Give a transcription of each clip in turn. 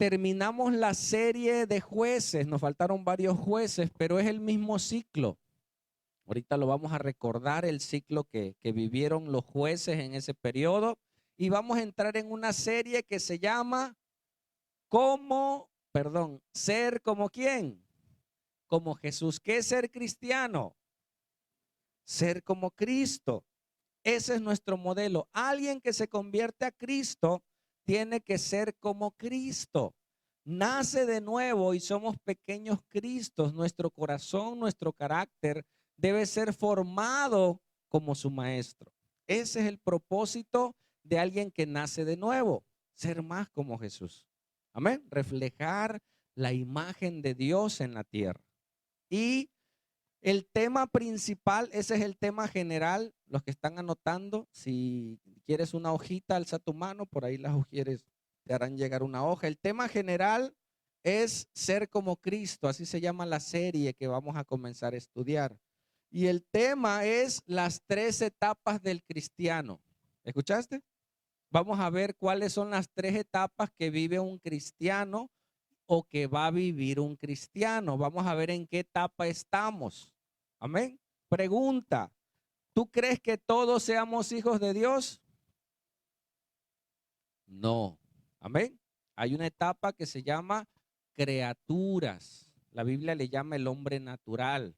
terminamos la serie de jueces, nos faltaron varios jueces, pero es el mismo ciclo. Ahorita lo vamos a recordar, el ciclo que vivieron los jueces en ese periodo. Y vamos a entrar en una serie que se llama ser como quién, como Jesús. ¿Qué es ser cristiano? Ser como Cristo. Ese es nuestro modelo. Alguien que se convierte a Cristo tiene que ser como Cristo. Nace de nuevo y somos pequeños Cristos. Nuestro corazón, nuestro carácter debe ser formado como su maestro. Ese es el propósito de alguien que nace de nuevo, ser más como Jesús. Amén. Reflejar la imagen de Dios en la tierra. Y el tema principal, ese es el tema general. Los que están anotando, si quieres una hojita, alza tu mano, por ahí las ujieres te harán llegar una hoja. El tema general es ser como Cristo, así se llama la serie que vamos a comenzar a estudiar. Y el tema es las 3 etapas del cristiano. ¿Escuchaste? Vamos a ver cuáles son las 3 etapas que vive un cristiano o que va a vivir un cristiano. Vamos a ver en qué etapa estamos. Amén. Pregunta, ¿tú crees que todos seamos hijos de Dios? No. Amén. Hay una etapa que se llama criaturas. La Biblia le llama el hombre natural.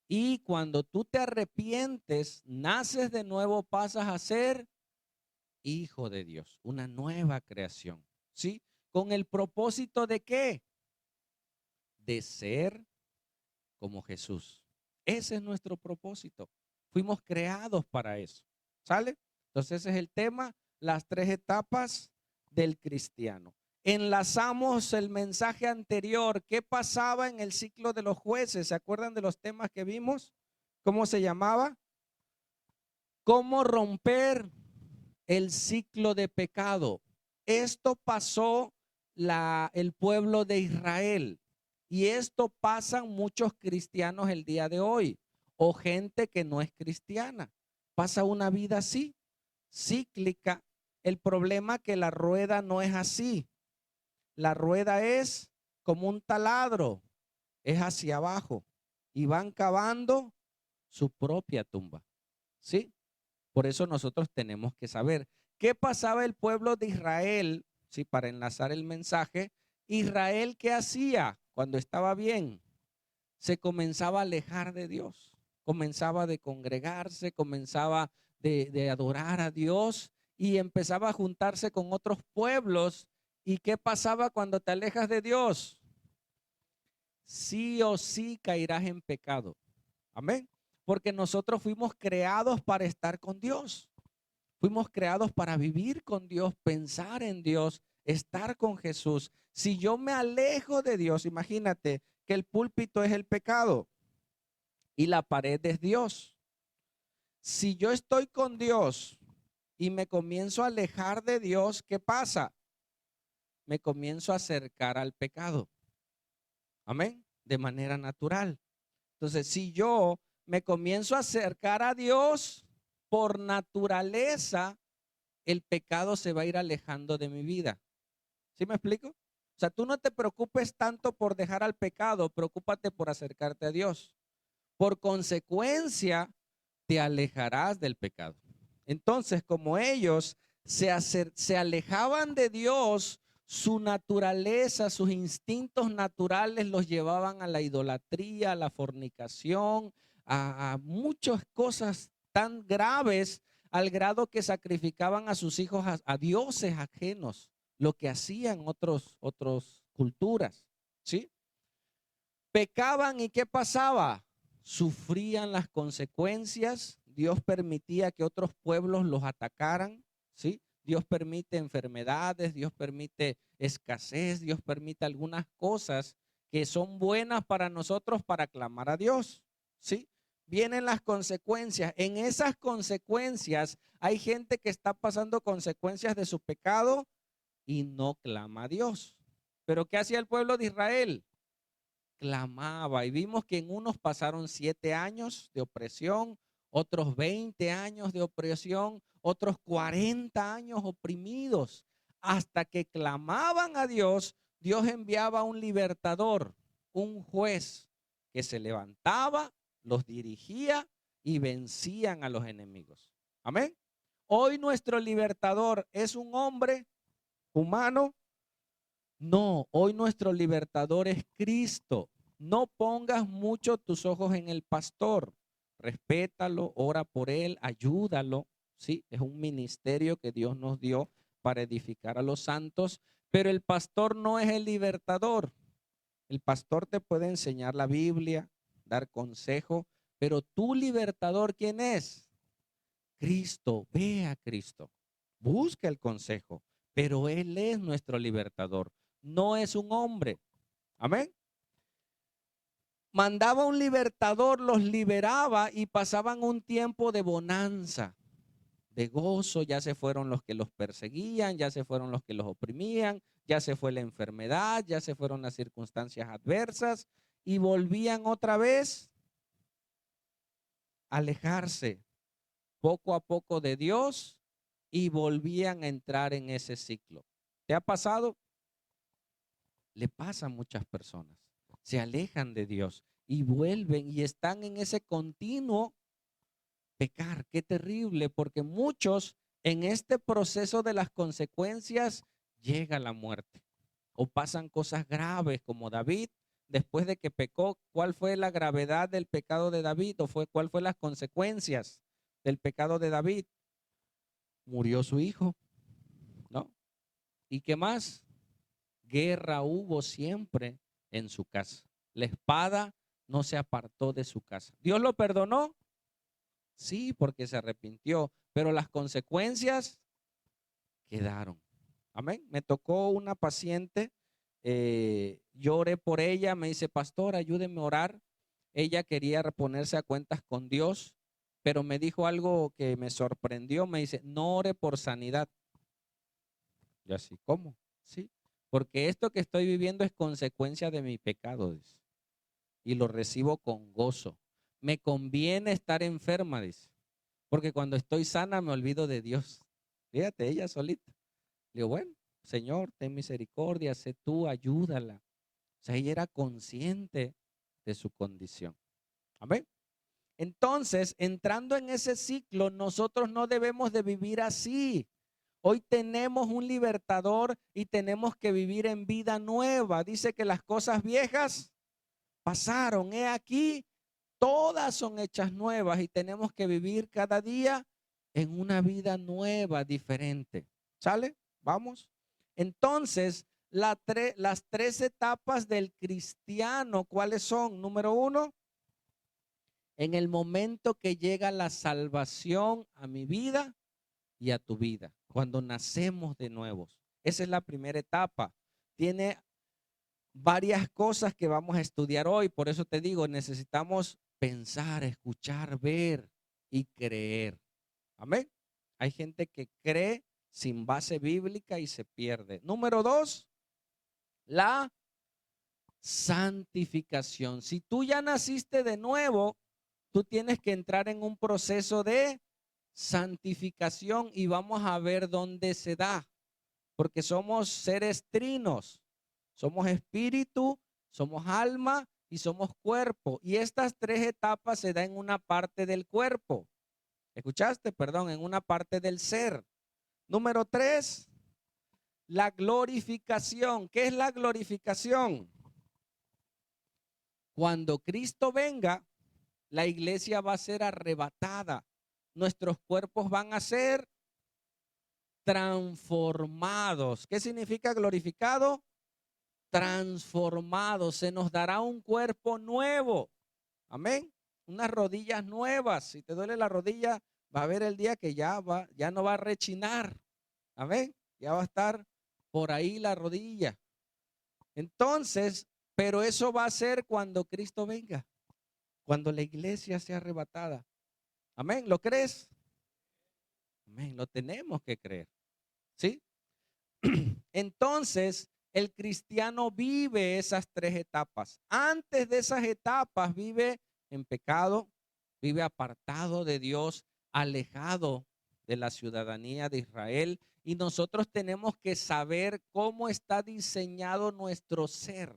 Y cuando tú te arrepientes, naces de nuevo, pasas a ser hijo de Dios, una nueva creación. ¿Sí? ¿Con el propósito de qué? De ser como Jesús. Ese es nuestro propósito. Fuimos creados para eso. ¿Sale? Entonces ese es el tema, las 3 etapas del cristiano. Enlazamos el mensaje anterior. ¿Qué pasaba en el ciclo de los jueces? ¿Se acuerdan de los temas que vimos? ¿Cómo se llamaba? ¿Cómo romper el ciclo de pecado? Esto pasó el pueblo de Israel. Y esto pasan muchos cristianos el día de hoy, o gente que no es cristiana. Pasa una vida así, cíclica. El problema es que la rueda no es así. La rueda es como un taladro, es hacia abajo y van cavando su propia tumba. ¿Sí? Por eso nosotros tenemos que saber qué pasaba el pueblo de Israel, ¿sí? Para enlazar el mensaje. Israel, ¿qué hacía cuando estaba bien? Se comenzaba a alejar de Dios, comenzaba de congregarse, comenzaba de adorar a Dios y empezaba a juntarse con otros pueblos. ¿Y qué pasaba cuando te alejas de Dios? Sí o sí caerás en pecado. Amén. Porque nosotros fuimos creados para estar con Dios. Fuimos creados para vivir con Dios, pensar en Dios, estar con Jesús. Si yo me alejo de Dios, imagínate que el púlpito es el pecado y la pared es Dios. Si yo estoy con Dios y me comienzo a alejar de Dios, ¿qué pasa? Me comienzo a acercar al pecado. Amén. De manera natural. Entonces, si yo me comienzo a acercar a Dios por naturaleza, el pecado se va a ir alejando de mi vida. ¿Sí me explico? O sea, tú no te preocupes tanto por dejar al pecado, preocúpate por acercarte a Dios. Por consecuencia, te alejarás del pecado. Entonces, como ellos se alejaban de Dios, su naturaleza, sus instintos naturales los llevaban a la idolatría, a la fornicación, a muchas cosas tan graves al grado que sacrificaban a sus hijos a dioses ajenos, lo que hacían otras culturas, ¿sí? Pecaban y ¿qué pasaba? Sufrían las consecuencias. Dios permitía que otros pueblos los atacaran, ¿sí? Dios permite enfermedades, Dios permite escasez, Dios permite algunas cosas que son buenas para nosotros para clamar a Dios, ¿sí? Vienen las consecuencias. En esas consecuencias hay gente que está pasando consecuencias de su pecado y no clama a Dios. Pero ¿qué hacía el pueblo de Israel? Clamaba y vimos que en unos pasaron 7 años de opresión, otros 20 años de opresión, otros 40 años oprimidos, hasta que clamaban a Dios, Dios enviaba un libertador, un juez que se levantaba, los dirigía y vencían a los enemigos. Amén. Hoy nuestro libertador es un hombre humano. No, hoy nuestro libertador es Cristo. No pongas mucho tus ojos en el pastor. Respétalo, ora por él, ayúdalo. Sí, es un ministerio que Dios nos dio para edificar a los santos, pero el pastor no es el libertador. El pastor te puede enseñar la Biblia, dar consejo, pero tu libertador, ¿quién es? Cristo. Ve a Cristo. Busca el consejo, pero Él es nuestro libertador. No es un hombre. Amén. Mandaba un libertador, los liberaba y pasaban un tiempo de bonanza, de gozo. Ya se fueron los que los perseguían, ya se fueron los que los oprimían, ya se fue la enfermedad, ya se fueron las circunstancias adversas y volvían otra vez a alejarse poco a poco de Dios y volvían a entrar en ese ciclo. ¿Te ha pasado? Le pasa a muchas personas. Se alejan de Dios y vuelven y están en ese continuo pecar. Qué terrible, porque muchos en este proceso de las consecuencias llega la muerte o pasan cosas graves como David. Después de que pecó, ¿cuál fue la gravedad del pecado de David? ¿Cuál fue las consecuencias del pecado de David? Murió su hijo, ¿no? ¿Y qué más? Guerra hubo siempre en su casa. La espada no se apartó de su casa. ¿Dios lo perdonó? Sí, porque se arrepintió, pero las consecuencias quedaron. Amén. Me tocó una paciente, yo oré por ella, me dice, pastor, ayúdeme a orar. Ella quería reponerse a cuentas con Dios, pero me dijo algo que me sorprendió. Me dice, no ore por sanidad. Yo así, ¿cómo? Sí, porque esto que estoy viviendo es consecuencia de mi pecado, dice, y lo recibo con gozo. Me conviene estar enferma, dice, porque cuando estoy sana me olvido de Dios. Fíjate, ella solita. Le digo, bueno, Señor, ten misericordia, sé tú, ayúdala. O sea, ella era consciente de su condición. Amén. Entonces, entrando en ese ciclo, nosotros no debemos de vivir así. Hoy tenemos un libertador y tenemos que vivir en vida nueva. Dice que las cosas viejas pasaron. He aquí, todas son hechas nuevas y tenemos que vivir cada día en una vida nueva, diferente. ¿Sale? Vamos. Entonces, las tres etapas del cristiano, ¿cuáles son? Número uno, en el momento que llega la salvación a mi vida y a tu vida, cuando nacemos de nuevos. Esa es la primera etapa. Tiene varias cosas que vamos a estudiar hoy, por eso te digo, necesitamos pensar, escuchar, ver y creer. Amén. Hay gente que cree sin base bíblica y se pierde. Número dos, la santificación. Si tú ya naciste de nuevo, tú tienes que entrar en un proceso de santificación y vamos a ver dónde se da, porque somos seres trinos, somos espíritu, somos alma y somos cuerpo, y estas tres etapas se dan en una parte del cuerpo. ¿Escuchaste? Perdón, en una parte del ser. Número tres, la glorificación. ¿Qué es la glorificación? Cuando Cristo venga, la iglesia va a ser arrebatada. Nuestros cuerpos van a ser transformados. ¿Qué significa glorificado? Transformados. Se nos dará un cuerpo nuevo. Amén. Unas rodillas nuevas. Si te duele la rodilla, va a haber el día que ya no va a rechinar. Amén. Ya va a estar por ahí la rodilla. Entonces, pero eso va a ser cuando Cristo venga, cuando la iglesia sea arrebatada. Amén. ¿Lo crees? Amén. Lo tenemos que creer. ¿Sí? Entonces, el cristiano vive esas tres etapas. Antes de esas etapas vive en pecado, vive apartado de Dios, alejado de la ciudadanía de Israel Y nosotros tenemos que saber cómo está diseñado nuestro ser.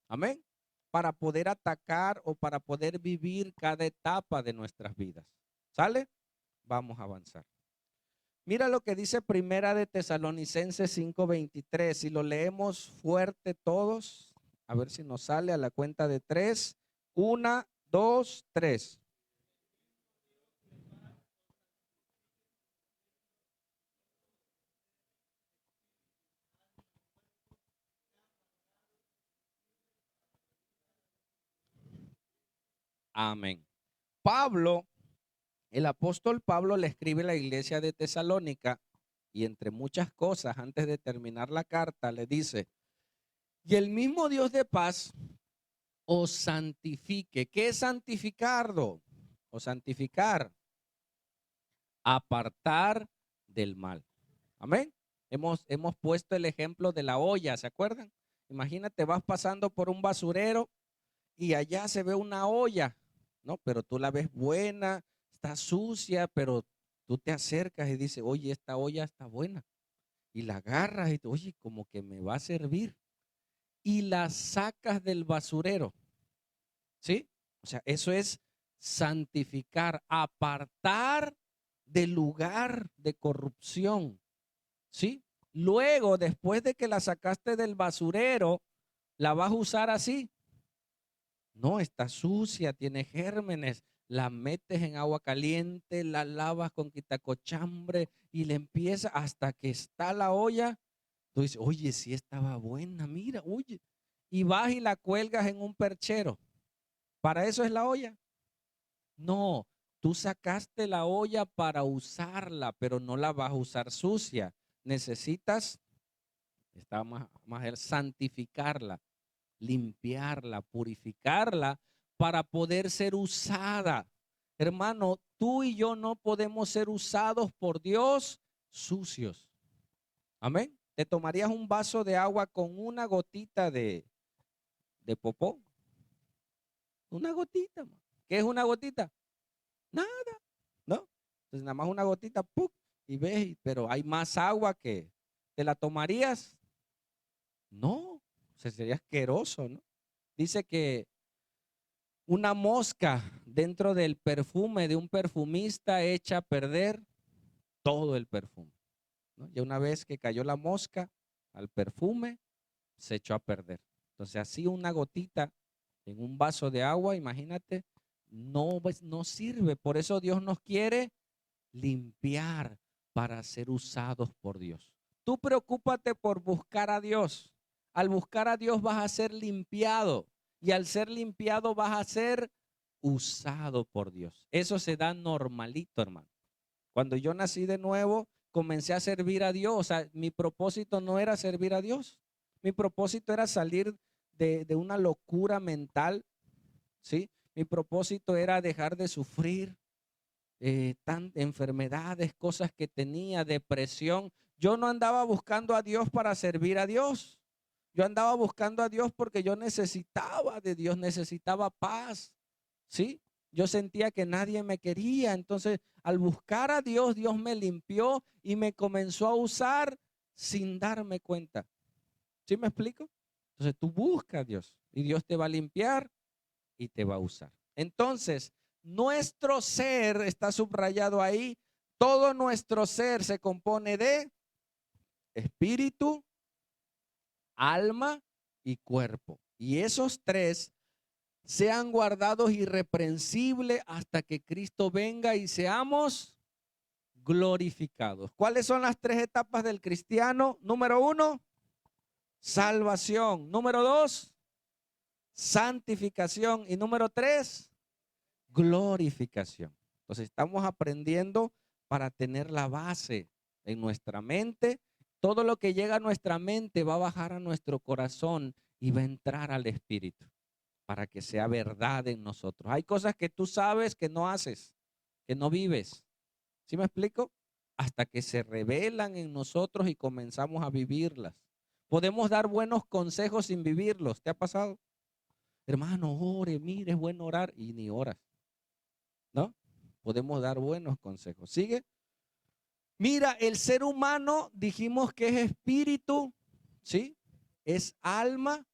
Amén. Para poder atacar o para poder vivir cada etapa de nuestras vidas. ¿Sale? Vamos a avanzar. Mira lo que dice Primera de Tesalonicenses 5:23. Si lo leemos fuerte todos, a ver si nos sale a la cuenta de 3. 1, 2, 3. Amén. Pablo, el apóstol Pablo le escribe a la iglesia de Tesalónica y entre muchas cosas, antes de terminar la carta, le dice, y el mismo Dios de paz os santifique. ¿Qué es santificarlo? O santificar, apartar del mal. Amén. Hemos puesto el ejemplo de la olla, ¿se acuerdan? Imagínate, vas pasando por un basurero y allá se ve una olla, ¿no? Pero tú la ves buena, está sucia, pero tú te acercas y dices, oye, esta olla está buena. Y la agarras y, oye, como que me va a servir. Y la sacas del basurero, ¿sí? O sea, eso es santificar, apartar del lugar de corrupción, ¿sí? Luego, después de que la sacaste del basurero, ¿la vas a usar así? No, está sucia, tiene gérmenes. La metes en agua caliente, la lavas con quitacochambre y le empieza hasta que está la olla. Tú dices, oye, sí estaba buena, mira, oye. Y vas y la cuelgas en un perchero. ¿Para eso es la olla? No, tú sacaste la olla para usarla, pero no la vas a usar sucia. Necesitas, está más el santificarla, limpiarla, purificarla para poder ser usada. Hermano, tú y yo no podemos ser usados por Dios sucios. Amén. ¿Te tomarías un vaso de agua con una gotita de popó? Una gotita. ¿Qué es una gotita? Nada, ¿no? Entonces nada más una gotita, ¡pum! Y ves, pero hay más agua que, ¿te la tomarías? No, sería asqueroso, ¿no? Dice que una mosca dentro del perfume de un perfumista echa a perder todo el perfume, ¿no? Y una vez que cayó la mosca al perfume, se echó a perder. Entonces así una gotita en un vaso de agua, imagínate, no, pues, no sirve. Por eso Dios nos quiere limpiar para ser usados por Dios. Tú preocúpate por buscar a Dios. Al buscar a Dios vas a ser limpiado y al ser limpiado vas a ser usado por Dios. Eso se da normalito, hermano. Cuando yo nací de nuevo, comencé a servir a Dios. O sea, mi propósito no era servir a Dios. Mi propósito era salir de una locura mental, ¿sí? Mi propósito era dejar de sufrir, enfermedades, cosas que tenía, depresión. Yo no andaba buscando a Dios para servir a Dios. Yo andaba buscando a Dios porque yo necesitaba de Dios, necesitaba paz. ¿Sí? Yo sentía que nadie me quería. Entonces, al buscar a Dios, Dios me limpió y me comenzó a usar sin darme cuenta. ¿Sí me explico? Entonces, tú buscas a Dios y Dios te va a limpiar y te va a usar. Entonces, nuestro ser está subrayado ahí. Todo nuestro ser se compone de espíritu, alma y cuerpo. Y esos tres sean guardados irreprensibles hasta que Cristo venga y seamos glorificados. ¿Cuáles son las tres etapas del cristiano? Número uno, salvación. Número dos, santificación. Y número tres, glorificación. Entonces estamos aprendiendo para tener la base en nuestra mente. Todo lo que llega a nuestra mente va a bajar a nuestro corazón y va a entrar al espíritu para que sea verdad en nosotros. Hay cosas que tú sabes que no haces, que no vives. ¿Sí me explico? Hasta que se revelan en nosotros y comenzamos a vivirlas. Podemos dar buenos consejos sin vivirlos. ¿Te ha pasado? Hermano, ore, mire, es bueno orar y ni oras, ¿no? Podemos dar buenos consejos. ¿Sigue? Mira, el ser humano dijimos que es espíritu, ¿sí? Es alma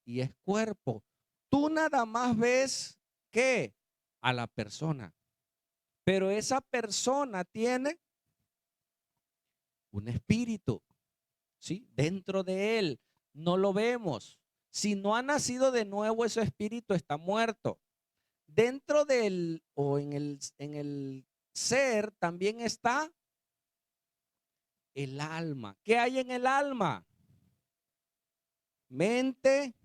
y es cuerpo. Tú nada más ves que a la persona, pero esa persona tiene un espíritu, ¿sí? Dentro de él. No lo vemos. Si no ha nacido de nuevo, ese espíritu está muerto. Dentro del o en el ser también está el alma. ¿Qué hay en el alma? Mente,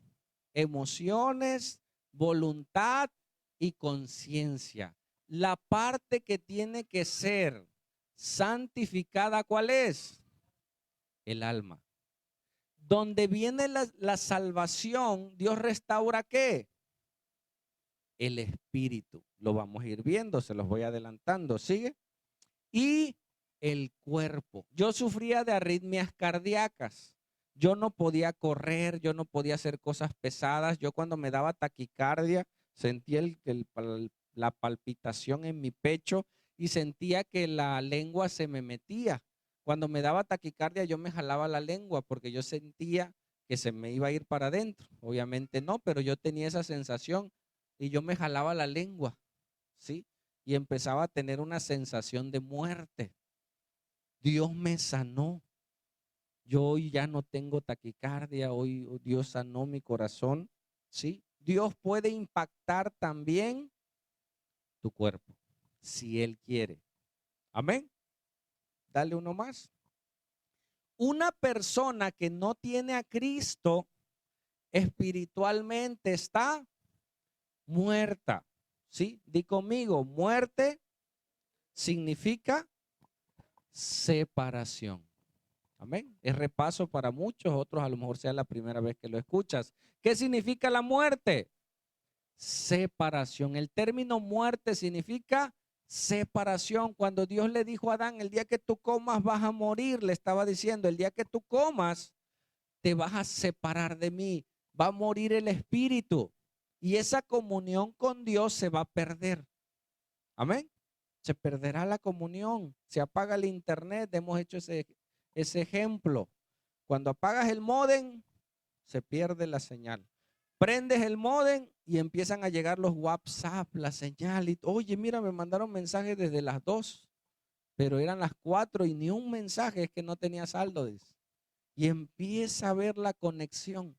emociones, voluntad y conciencia. La parte que tiene que ser santificada, ¿cuál es? El alma. Donde viene la salvación, Dios restaura ¿qué? El espíritu. Lo vamos a ir viendo, se los voy adelantando. ¿Sigue? Y el cuerpo. Yo sufría de arritmias cardíacas. Yo no podía correr, yo no podía hacer cosas pesadas. Yo cuando me daba taquicardia, sentía la palpitación en mi pecho y sentía que la lengua se me metía. Cuando me daba taquicardia, yo me jalaba la lengua porque yo sentía que se me iba a ir para adentro. Obviamente no, pero yo tenía esa sensación y yo me jalaba la lengua, ¿sí? Y empezaba a tener una sensación de muerte. Dios me sanó. Yo hoy ya no tengo taquicardia, hoy Dios sanó mi corazón, ¿sí? Dios puede impactar también tu cuerpo, si Él quiere. Amén. Dale uno más. Una persona que no tiene a Cristo espiritualmente está muerta, ¿sí? Di conmigo, muerte significa separación. Amén. Es repaso para muchos, otros a lo mejor sea la primera vez que lo escuchas. ¿Qué significa la muerte? Separación. El término muerte significa separación. Cuando Dios le dijo a Adán, el día que tú comas vas a morir, le estaba diciendo, el día que tú comas te vas a separar de mí, va a morir el espíritu y esa comunión con Dios se va a perder. Amén. Se perderá la comunión, se apaga el internet, hemos hecho ese ejemplo. Cuando apagas el módem, se pierde la señal. Prendes el módem y empiezan a llegar los WhatsApp, la señal. Y, oye, mira, me mandaron mensajes desde las 2, pero eran las 4 y ni un mensaje, es que no tenía saldo. Dice. Y empieza a ver la conexión.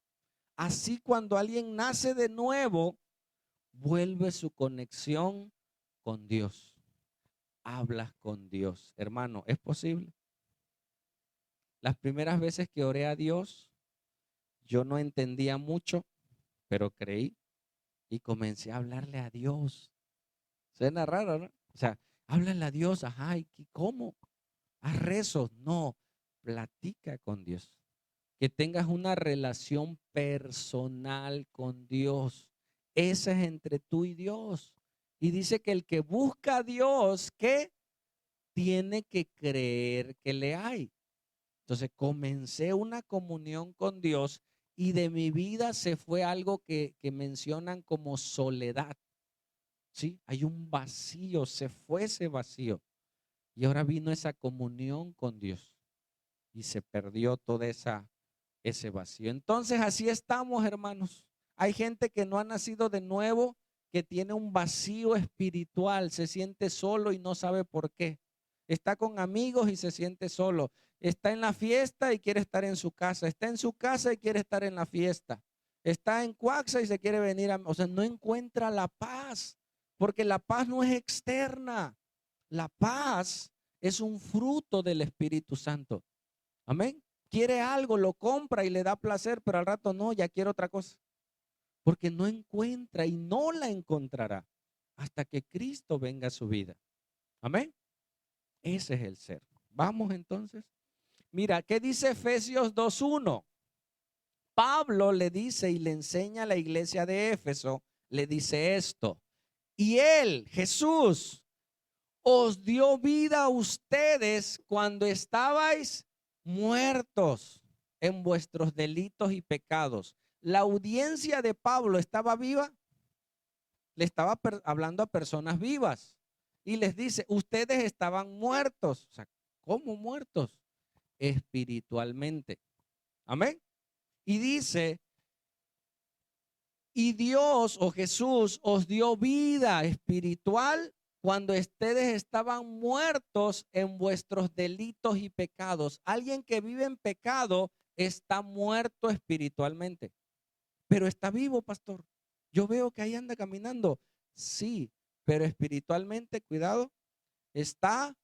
Así cuando alguien nace de nuevo, vuelve su conexión con Dios. Hablas con Dios. Hermano, ¿es posible? Las primeras veces que oré a Dios, yo no entendía mucho, pero creí y comencé a hablarle a Dios. Suena raro, ¿no? O sea, háblale a Dios, ajá, ¿y cómo? Haz rezos. No, platica con Dios. Que tengas una relación personal con Dios. Esa es entre tú y Dios. Y dice que el que busca a Dios, ¿qué? Tiene que creer que le hay. Entonces comencé una comunión con Dios y de mi vida se fue algo que mencionan como soledad. ¿Sí? Hay un vacío, se fue ese vacío. Y ahora vino esa comunión con Dios y se perdió toda ese vacío. Entonces así estamos, hermanos. Hay gente que no ha nacido de nuevo, que tiene un vacío espiritual, se siente solo y no sabe por qué. Está con amigos y se siente solo. Está en la fiesta y quiere estar en su casa. Está en su casa y quiere estar en la fiesta. Está en Cuaxa y se quiere venir o sea, no encuentra la paz, porque la paz no es externa. La paz es un fruto del Espíritu Santo. Amén. Quiere algo, lo compra y le da placer, pero al rato no, ya quiere otra cosa. Porque no encuentra y no la encontrará hasta que Cristo venga a su vida. Amén. Ese es el ser. Vamos entonces. Mira, ¿qué dice Efesios 2:1? Pablo le dice y le enseña a la iglesia de Éfeso, le dice esto. Y él, Jesús, os dio vida a ustedes cuando estabais muertos en vuestros delitos y pecados. La audiencia de Pablo estaba viva, le estaba hablando a personas vivas y les dice, ustedes estaban muertos. O sea, ¿Cómo muertos? Espiritualmente. Amén. Y dice, y Dios o Jesús os dio vida espiritual cuando ustedes estaban muertos en vuestros delitos y pecados. Alguien que vive en pecado está muerto espiritualmente, pero está vivo, pastor. Yo veo que ahí anda caminando. Sí, pero espiritualmente, cuidado, está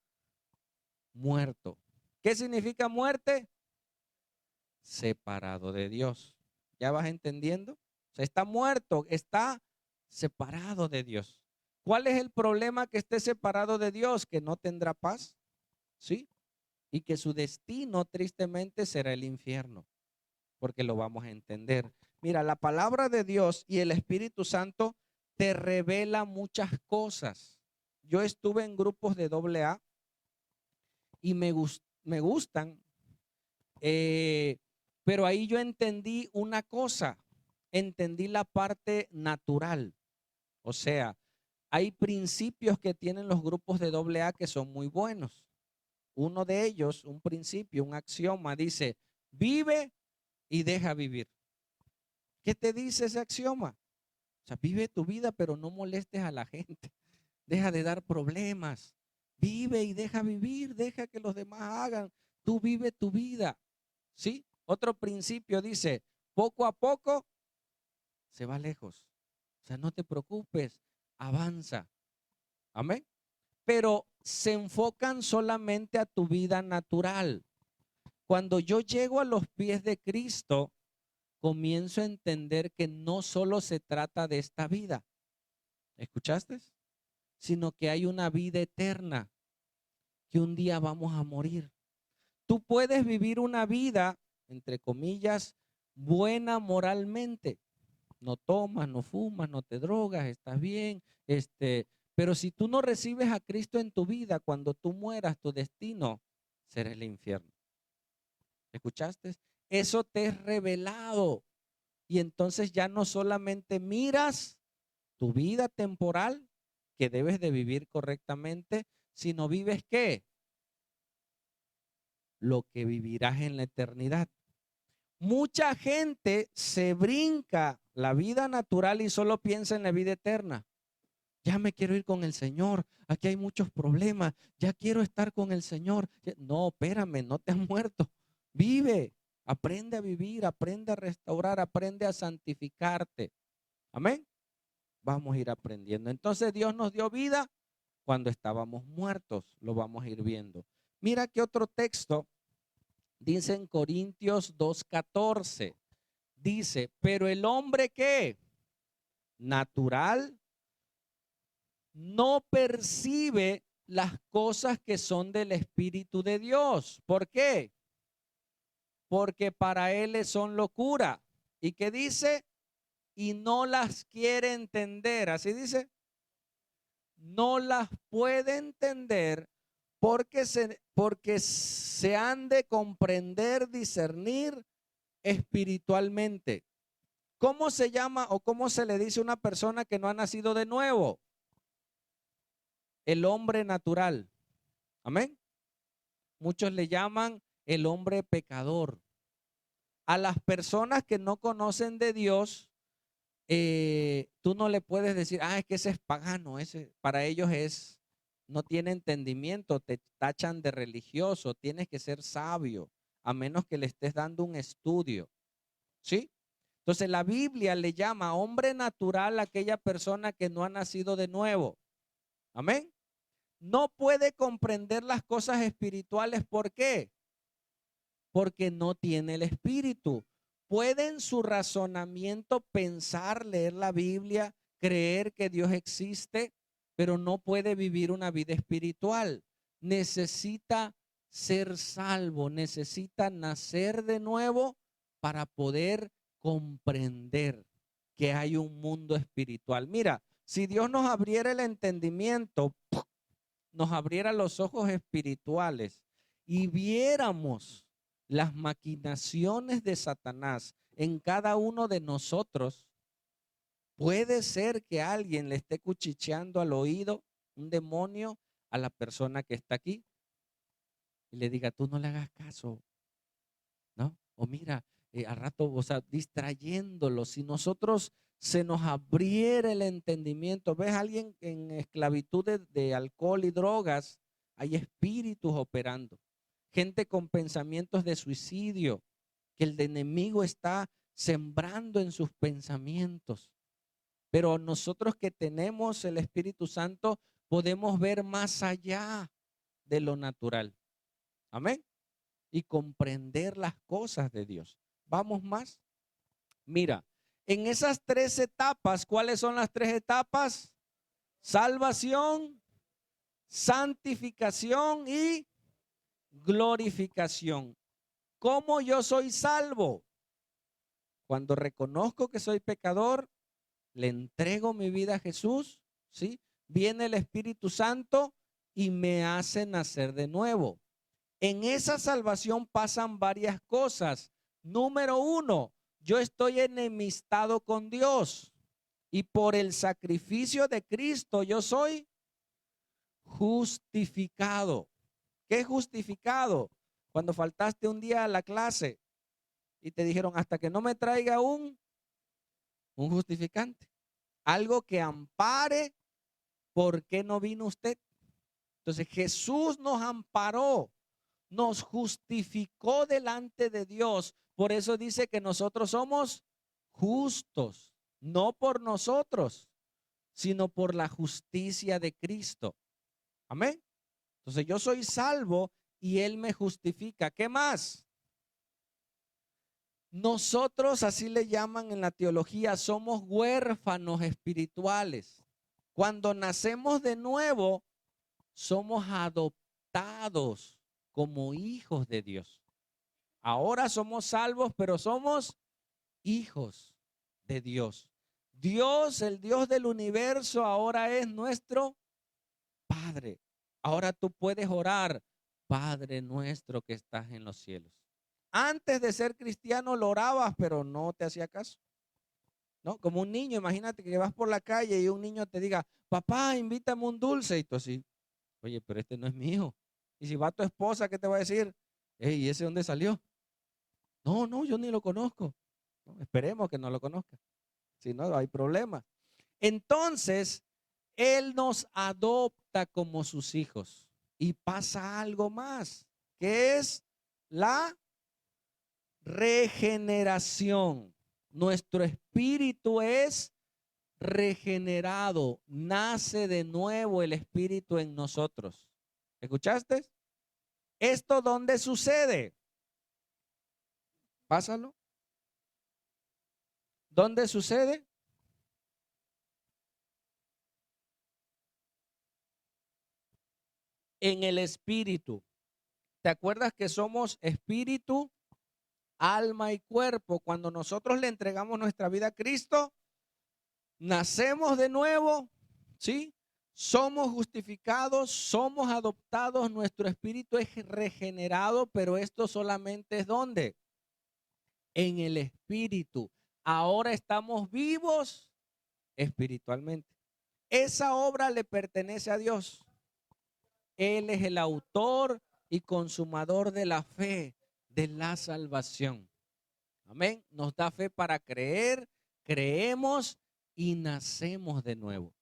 muerto. ¿Qué significa muerte? Separado de Dios. ¿Ya vas entendiendo? O sea, está muerto, está separado de Dios. ¿Cuál es el problema que esté separado de Dios? Que no tendrá paz, ¿sí? Y que su destino tristemente será el infierno, porque lo vamos a entender. Mira, la palabra de Dios y el Espíritu Santo te revela muchas cosas. Yo estuve en grupos de AA y me gustan, pero ahí yo entendí una cosa, entendí la parte natural. O sea, hay principios que tienen los grupos de AA que son muy buenos. Uno de ellos, un principio, un axioma, dice, vive y deja vivir. ¿Qué te dice ese axioma? O sea, vive tu vida, pero no molestes a la gente. Deja de dar problemas. Vive y deja vivir, deja que los demás hagan. Tú vive tu vida. ¿Sí? Otro principio dice, poco a poco se va lejos. O sea, no te preocupes, avanza. Amén. Pero se enfocan solamente a tu vida natural. Cuando yo llego a los pies de Cristo, comienzo a entender que no solo se trata de esta vida. ¿Escuchaste? Sino que hay una vida eterna, que un día vamos a morir. Tú puedes vivir una vida, entre comillas, buena moralmente. No tomas, no fumas, no te drogas, estás bien, pero si tú no recibes a Cristo en tu vida, cuando tú mueras, tu destino será el infierno. ¿Escuchaste? Eso te es revelado. Y entonces ya no solamente miras tu vida temporal, que debes de vivir correctamente, sino vives ¿qué? Lo que vivirás en la eternidad. Mucha gente se brinca la vida natural y solo piensa en la vida eterna. Ya me quiero ir con el Señor, aquí hay muchos problemas, ya quiero estar con el Señor. No, espérame, no te has muerto. Vive, aprende a vivir, aprende a restaurar, aprende a santificarte. Amén. Vamos a ir aprendiendo. Entonces Dios nos dio vida cuando estábamos muertos, lo vamos a ir viendo. Mira que otro texto dice en Corintios 2:14. Dice, pero el hombre que natural no percibe las cosas que son del Espíritu de Dios. ¿Por qué? Porque para él son locura. ¿Y qué dice? Y no las quiere entender. Así dice. No las puede entender porque se han de comprender, discernir espiritualmente. ¿Cómo se llama o cómo se le dice a una persona que no ha nacido de nuevo? El hombre natural. Amén. Muchos le llaman el hombre pecador. A las personas que no conocen de Dios, tú no le puedes decir, es que ese es pagano, ese para ellos no tiene entendimiento, te tachan de religioso, tienes que ser sabio, a menos que le estés dando un estudio. ¿Sí? Entonces la Biblia le llama hombre natural a aquella persona que no ha nacido de nuevo. Amén. No puede comprender las cosas espirituales. ¿Por qué? Porque no tiene el espíritu. Puede en su razonamiento pensar, leer la Biblia, creer que Dios existe, pero no puede vivir una vida espiritual. Necesita ser salvo, necesita nacer de nuevo para poder comprender que hay un mundo espiritual. Mira, si Dios nos abriera el entendimiento, nos abriera los ojos espirituales y viéramos las maquinaciones de Satanás en cada uno de nosotros, puede ser que alguien le esté cuchicheando al oído, un demonio, a la persona que está aquí. y le diga, tú no le hagas caso, ¿no? O mira, al rato, o sea, distrayéndolo. Si nosotros se nos abriera el entendimiento, ves a alguien en esclavitud de alcohol y drogas, hay espíritus operando, gente con pensamientos de suicidio, que el enemigo está sembrando en sus pensamientos. Pero nosotros que tenemos el Espíritu Santo podemos ver más allá de lo natural. Amén. Y comprender las cosas de Dios. Vamos más. Mira, en esas tres etapas, ¿cuáles son las tres etapas? Salvación, santificación y glorificación. ¿Cómo yo soy salvo? Cuando reconozco que soy pecador, le entrego mi vida a Jesús, ¿sí? Viene el Espíritu Santo y me hace nacer de nuevo. En esa salvación pasan varias cosas. Número uno, yo estoy enemistado con Dios y por el sacrificio de Cristo yo soy justificado. ¿Qué es justificado? Cuando faltaste un día a la clase y te dijeron hasta que no me traiga un justificante, algo que ampare por qué no vino usted. Entonces Jesús nos amparó, nos justificó delante de Dios. Por eso dice que nosotros somos justos, no por nosotros, sino por la justicia de Cristo. Amén. Entonces yo soy salvo y Él me justifica. ¿Qué más? Nosotros, así le llaman en la teología, somos huérfanos espirituales. Cuando nacemos de nuevo, somos adoptados como hijos de Dios. Ahora somos salvos, pero somos hijos de Dios. Dios, el Dios del universo, ahora es nuestro Padre. Ahora tú puedes orar, Padre nuestro que estás en los cielos. Antes de ser cristiano lo orabas, pero no te hacía caso, ¿no? Como un niño, imagínate que vas por la calle y un niño te diga, papá, invítame un dulce, y tú así, oye, pero este no es mi hijo. Y si va tu esposa, ¿qué te va a decir? Hey, ¿y ese dónde salió? No, no, yo ni lo conozco. No, esperemos que no lo conozca. Si no, hay problema. Entonces, Él nos adopta como sus hijos. Y pasa algo más, que es la regeneración. Nuestro espíritu es regenerado. Nace de nuevo el espíritu en nosotros. ¿Escuchaste? ¿Esto dónde sucede? Pásalo. ¿Dónde sucede? En el espíritu. ¿Te acuerdas que somos espíritu, alma y cuerpo? Cuando nosotros le entregamos nuestra vida a Cristo, nacemos de nuevo, ¿sí? Somos justificados, somos adoptados, nuestro espíritu es regenerado, pero esto solamente es ¿dónde? En el espíritu. Ahora estamos vivos espiritualmente. Esa obra le pertenece a Dios. Él es el autor y consumador de la fe, de la salvación. Amén. Nos da fe para creer, creemos y nacemos de nuevo.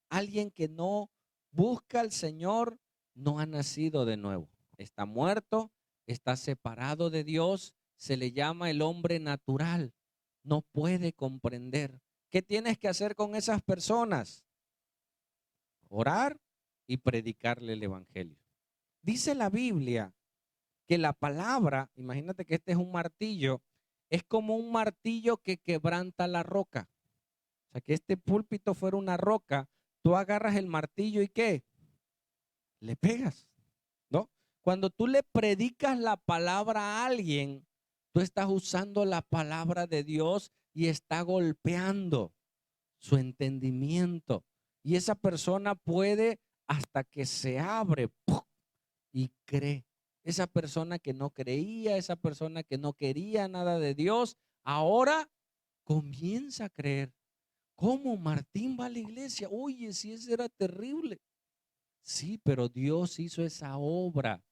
Alguien que no busca al Señor no ha nacido de nuevo. Está muerto, está separado de Dios, se le llama el hombre natural. No puede comprender. ¿Qué tienes que hacer con esas personas? Orar y predicarle el evangelio. Dice la Biblia que la palabra, imagínate que este es un martillo, es como un martillo que quebranta la roca. O sea, que este púlpito fuera una roca, tú agarras el martillo y ¿qué? Le pegas, ¿no? Cuando tú le predicas la palabra a alguien, tú estás usando la palabra de Dios y está golpeando su entendimiento. Y esa persona puede hasta que se abre ¡pum! Y cree. Esa persona que no creía, esa persona que no quería nada de Dios, ahora comienza a creer. ¿Cómo Martín va a la iglesia? Oye, si eso era terrible. Sí, pero Dios hizo esa obra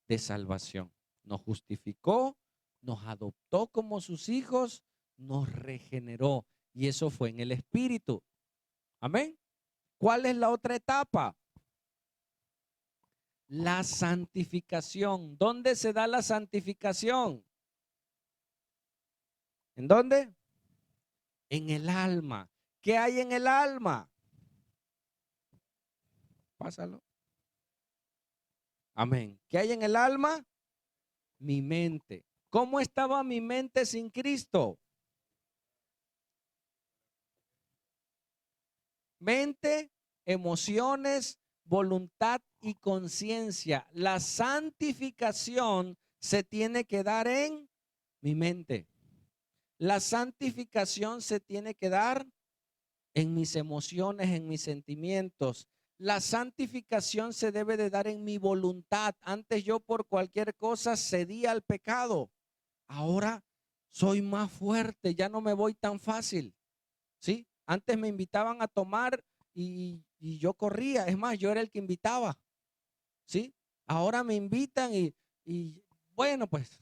de salvación. Nos justificó, nos adoptó como sus hijos, nos regeneró. Y eso fue en el Espíritu. Amén. ¿Cuál es la otra etapa? La santificación. ¿Dónde se da la santificación? ¿En dónde? En el alma. ¿Qué hay en el alma? Pásalo. Amén. ¿Qué hay en el alma? Mi mente. ¿Cómo estaba mi mente sin Cristo? Mente, emociones, voluntad y conciencia. La santificación se tiene que dar en mi mente. La santificación se tiene que dar en mis emociones, en mis sentimientos. La santificación se debe de dar en mi voluntad. Antes yo por cualquier cosa cedía al pecado. Ahora soy más fuerte, ya no me voy tan fácil. ¿Sí? Antes me invitaban a tomar y yo corría. Es más, yo era el que invitaba. ¿Sí? Ahora me invitan y bueno, pues,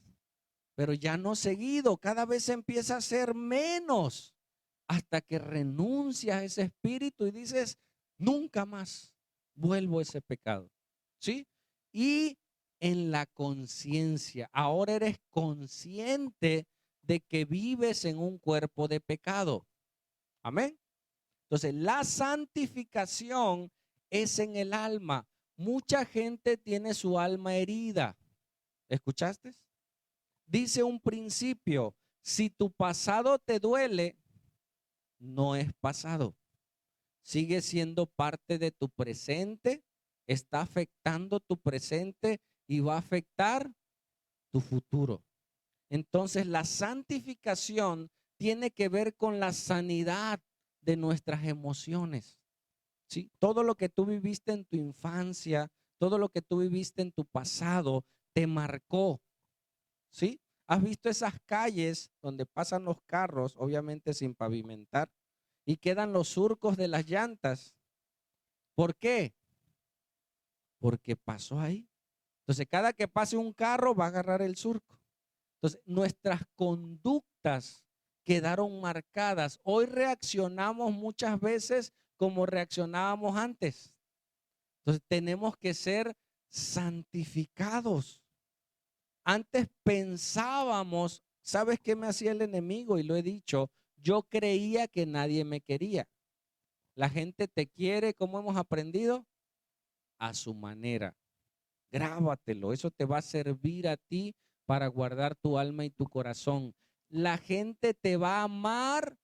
pero ya no seguido. Cada vez empieza a ser menos hasta que renuncias a ese espíritu y dices, nunca más vuelvo a ese pecado. ¿Sí? Y en la conciencia, ahora eres consciente de que vives en un cuerpo de pecado. Amén. Entonces, la santificación es en el alma. Mucha gente tiene su alma herida. ¿Escuchaste? Dice un principio, si tu pasado te duele, no es pasado. Sigue siendo parte de tu presente, está afectando tu presente y va a afectar tu futuro. Entonces, la santificación tiene que ver con la sanidad de nuestras emociones. ¿Sí? Todo lo que tú viviste en tu infancia, todo lo que tú viviste en tu pasado, te marcó. ¿Sí? ¿Has visto esas calles donde pasan los carros, obviamente sin pavimentar, y quedan los surcos de las llantas? ¿Por qué? Porque pasó ahí. Entonces, cada que pase un carro va a agarrar el surco. Entonces, nuestras conductas quedaron marcadas. Hoy reaccionamos muchas veces como reaccionábamos antes. Entonces, tenemos que ser santificados. Antes pensábamos, ¿sabes qué me hacía el enemigo? Y lo he dicho, yo creía que nadie me quería. La gente te quiere, ¿cómo hemos aprendido? A su manera. Grábatelo, eso te va a servir a ti para guardar tu alma y tu corazón. La gente te va a amar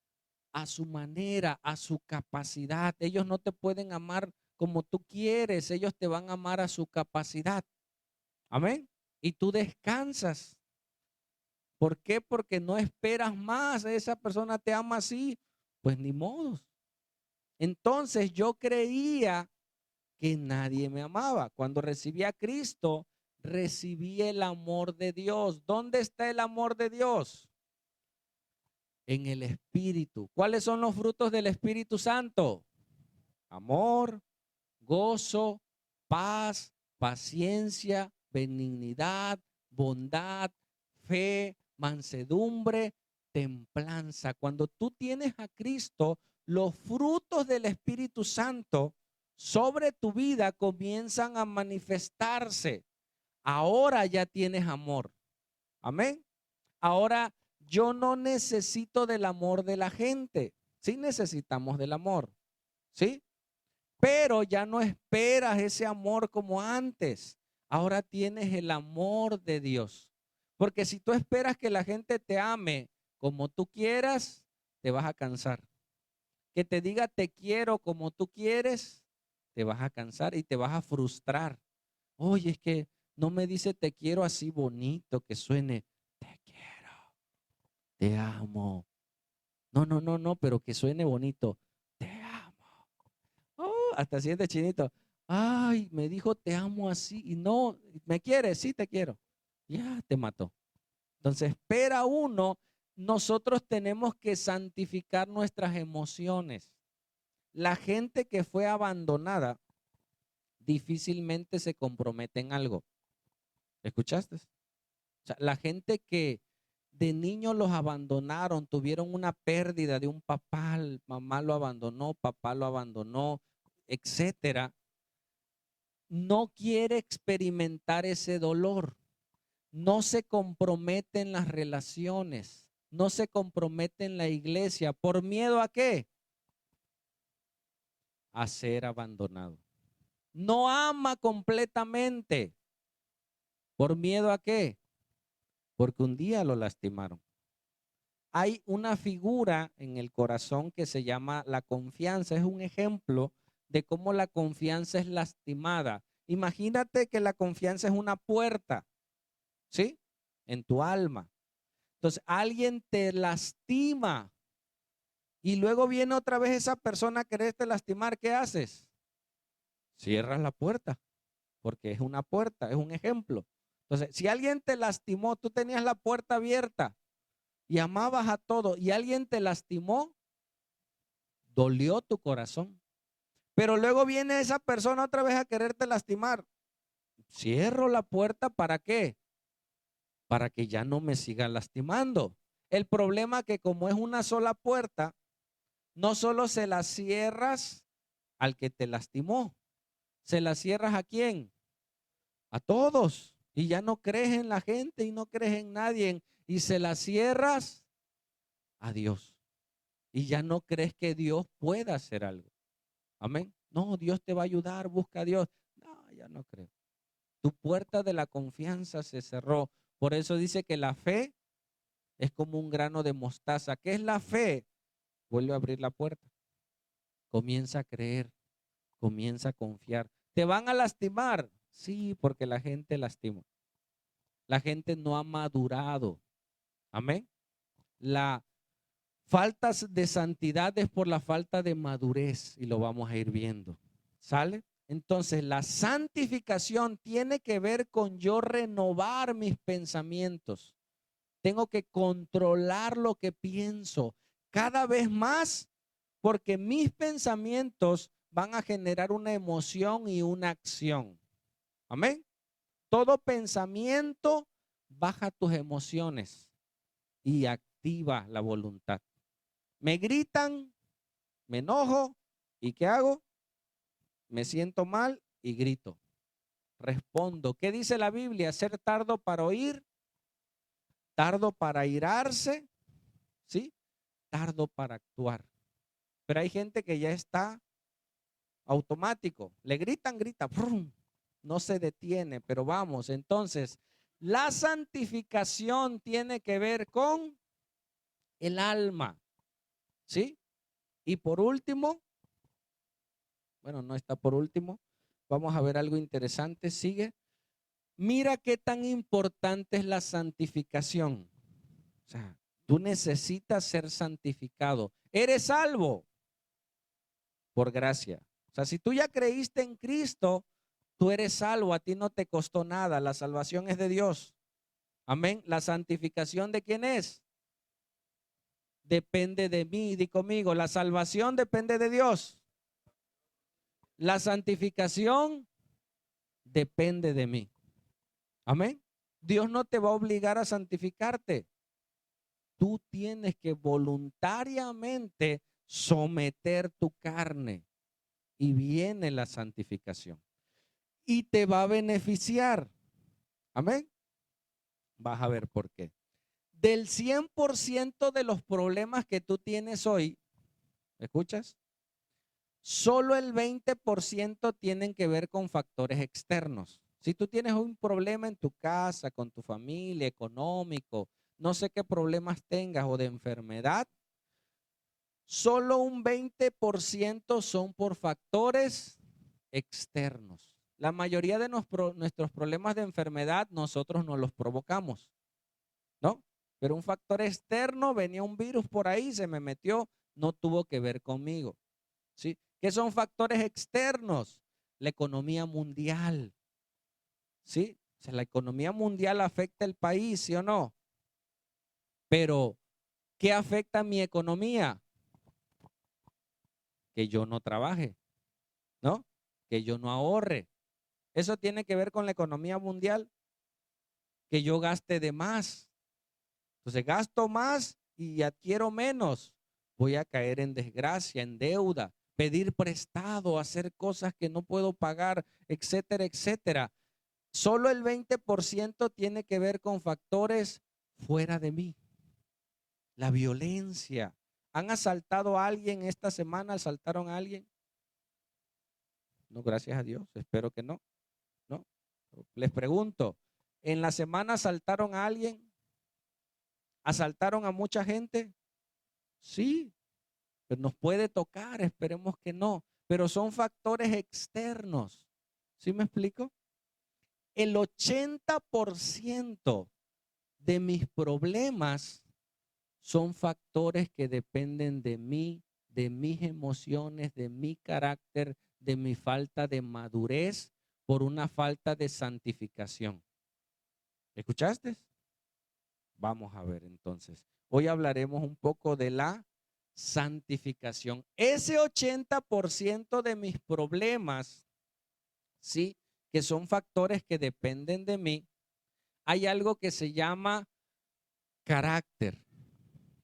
a su manera, a su capacidad. Ellos no te pueden amar como tú quieres, ellos te van a amar a su capacidad. Amén. Y tú descansas. ¿Por qué? Porque no esperas más. Esa persona te ama así. Pues ni modos. Entonces yo creía que nadie me amaba. Cuando recibí a Cristo, recibí el amor de Dios. ¿Dónde está el amor de Dios? En el Espíritu. ¿Cuáles son los frutos del Espíritu Santo? Amor, gozo, paz, paciencia, benignidad, bondad, fe, mansedumbre, templanza. Cuando tú tienes a Cristo, los frutos del Espíritu Santo sobre tu vida comienzan a manifestarse. Ahora ya tienes amor. Amén. Ahora yo no necesito del amor de la gente. Sí necesitamos del amor. ¿Sí? Pero ya no esperas ese amor como antes. Ahora tienes el amor de Dios. Porque si tú esperas que la gente te ame como tú quieras, te vas a cansar. Que te diga te quiero como tú quieres, te vas a cansar y te vas a frustrar. Oye, es que no me dice te quiero así bonito, que suene te quiero, te amo. No, no, no, no, pero que suene bonito. Te amo. Oh, hasta siente chinito. Ay, me dijo te amo así y no, ¿me quieres? Sí, te quiero. Ya te mató. Entonces, espera uno, nosotros tenemos que santificar nuestras emociones. La gente que fue abandonada difícilmente se compromete en algo. ¿Escuchaste? O sea, la gente que de niños los abandonaron, tuvieron una pérdida de un papá, mamá lo abandonó, papá lo abandonó, etcétera, no quiere experimentar ese dolor. No se compromete en las relaciones, no se compromete en la iglesia. ¿Por miedo a qué? A ser abandonado. No ama completamente. ¿Por miedo a qué? Porque un día lo lastimaron. Hay una figura en el corazón que se llama la confianza. Es un ejemplo de cómo la confianza es lastimada. Imagínate que la confianza es una puerta, ¿sí? En tu alma. Entonces, alguien te lastima y luego viene otra vez esa persona a quererte lastimar. ¿Qué haces? Cierras la puerta, porque es una puerta, es un ejemplo. Entonces, si alguien te lastimó, tú tenías la puerta abierta y amabas a todo y alguien te lastimó, dolió tu corazón. Pero luego viene esa persona otra vez a quererte lastimar. Cierro la puerta, ¿para qué? Para que ya no me siga lastimando. El problema que como es una sola puerta, no solo se la cierras al que te lastimó, se la cierras ¿a quién? A todos. Y ya no crees en la gente y no crees en nadie. Y se la cierras a Dios. Y ya no crees que Dios pueda hacer algo. Amén. No, Dios te va a ayudar, busca a Dios. No, ya no creo. Tu puerta de la confianza se cerró. Por eso dice que la fe es como un grano de mostaza. ¿Qué es la fe? Vuelve a abrir la puerta. Comienza a creer, comienza a confiar. ¿Te van a lastimar? Sí, porque la gente lastima. La gente no ha madurado. Amén. La falta de santidad es por la falta de madurez y lo vamos a ir viendo. ¿Sale? Entonces, la santificación tiene que ver con yo renovar mis pensamientos. Tengo que controlar lo que pienso cada vez más porque mis pensamientos van a generar una emoción y una acción. Amén. Todo pensamiento baja tus emociones y activa la voluntad. Me gritan, me enojo y ¿qué hago? Me siento mal y grito. Respondo. ¿Qué dice la Biblia? Ser tardo para oír, tardo para irarse, ¿sí? Tardo para actuar. Pero hay gente que ya está automático. Le gritan, grita, ¡prum! No se detiene, pero vamos. Entonces, la santificación tiene que ver con el alma, ¿sí? Y por último, bueno, no está por último, vamos a ver algo interesante, sigue. Mira qué tan importante es la santificación. O sea, tú necesitas ser santificado. Eres salvo por gracia. O sea, si tú ya creíste en Cristo, tú eres salvo, a ti no te costó nada, la salvación es de Dios. Amén. La santificación de quién es? Depende de mí, di conmigo, la salvación depende de Dios. La santificación depende de mí. Amén. Dios no te va a obligar a santificarte. Tú tienes que voluntariamente someter tu carne y viene la santificación y te va a beneficiar. Amén. Vas a ver por qué. Del 100% de los problemas que tú tienes hoy, ¿me escuchas? Solo el 20% tienen que ver con factores externos. Si tú tienes un problema en tu casa, con tu familia, económico, no sé qué problemas tengas o de enfermedad, solo un 20% son por factores externos. La mayoría de nuestros problemas de enfermedad nosotros no los provocamos, ¿no? Pero un factor externo, venía un virus por ahí, se me metió, no tuvo que ver conmigo, ¿sí? ¿Qué son factores externos? La economía mundial, ¿sí? O sea, la economía mundial afecta el país, ¿sí o no? Pero, ¿qué afecta a mi economía? Que yo no trabaje, ¿no? Que yo no ahorre. ¿Eso tiene que ver con la economía mundial? que yo gaste de más. Entonces gasto más y adquiero menos. Voy a caer en desgracia, en deuda, pedir prestado, hacer cosas que no puedo pagar, etcétera, etcétera. Solo el 20% tiene que ver con factores fuera de mí. La violencia. ¿Han asaltado a alguien esta semana? ¿Asaltaron a alguien? No, gracias a Dios. Espero que no. No. Les pregunto, ¿en la semana asaltaron a alguien? ¿Asaltaron a mucha gente? Sí, pero nos puede tocar, esperemos que no. Pero son factores externos. ¿Sí me explico? El 80% de mis problemas son factores que dependen de mí, de mis emociones, de mi carácter, de mi falta de madurez por una falta de santificación. ¿Escuchaste? Vamos a ver entonces. Hoy hablaremos un poco de la santificación. Ese 80% de mis problemas, sí, que son factores que dependen de mí, hay algo que se llama carácter.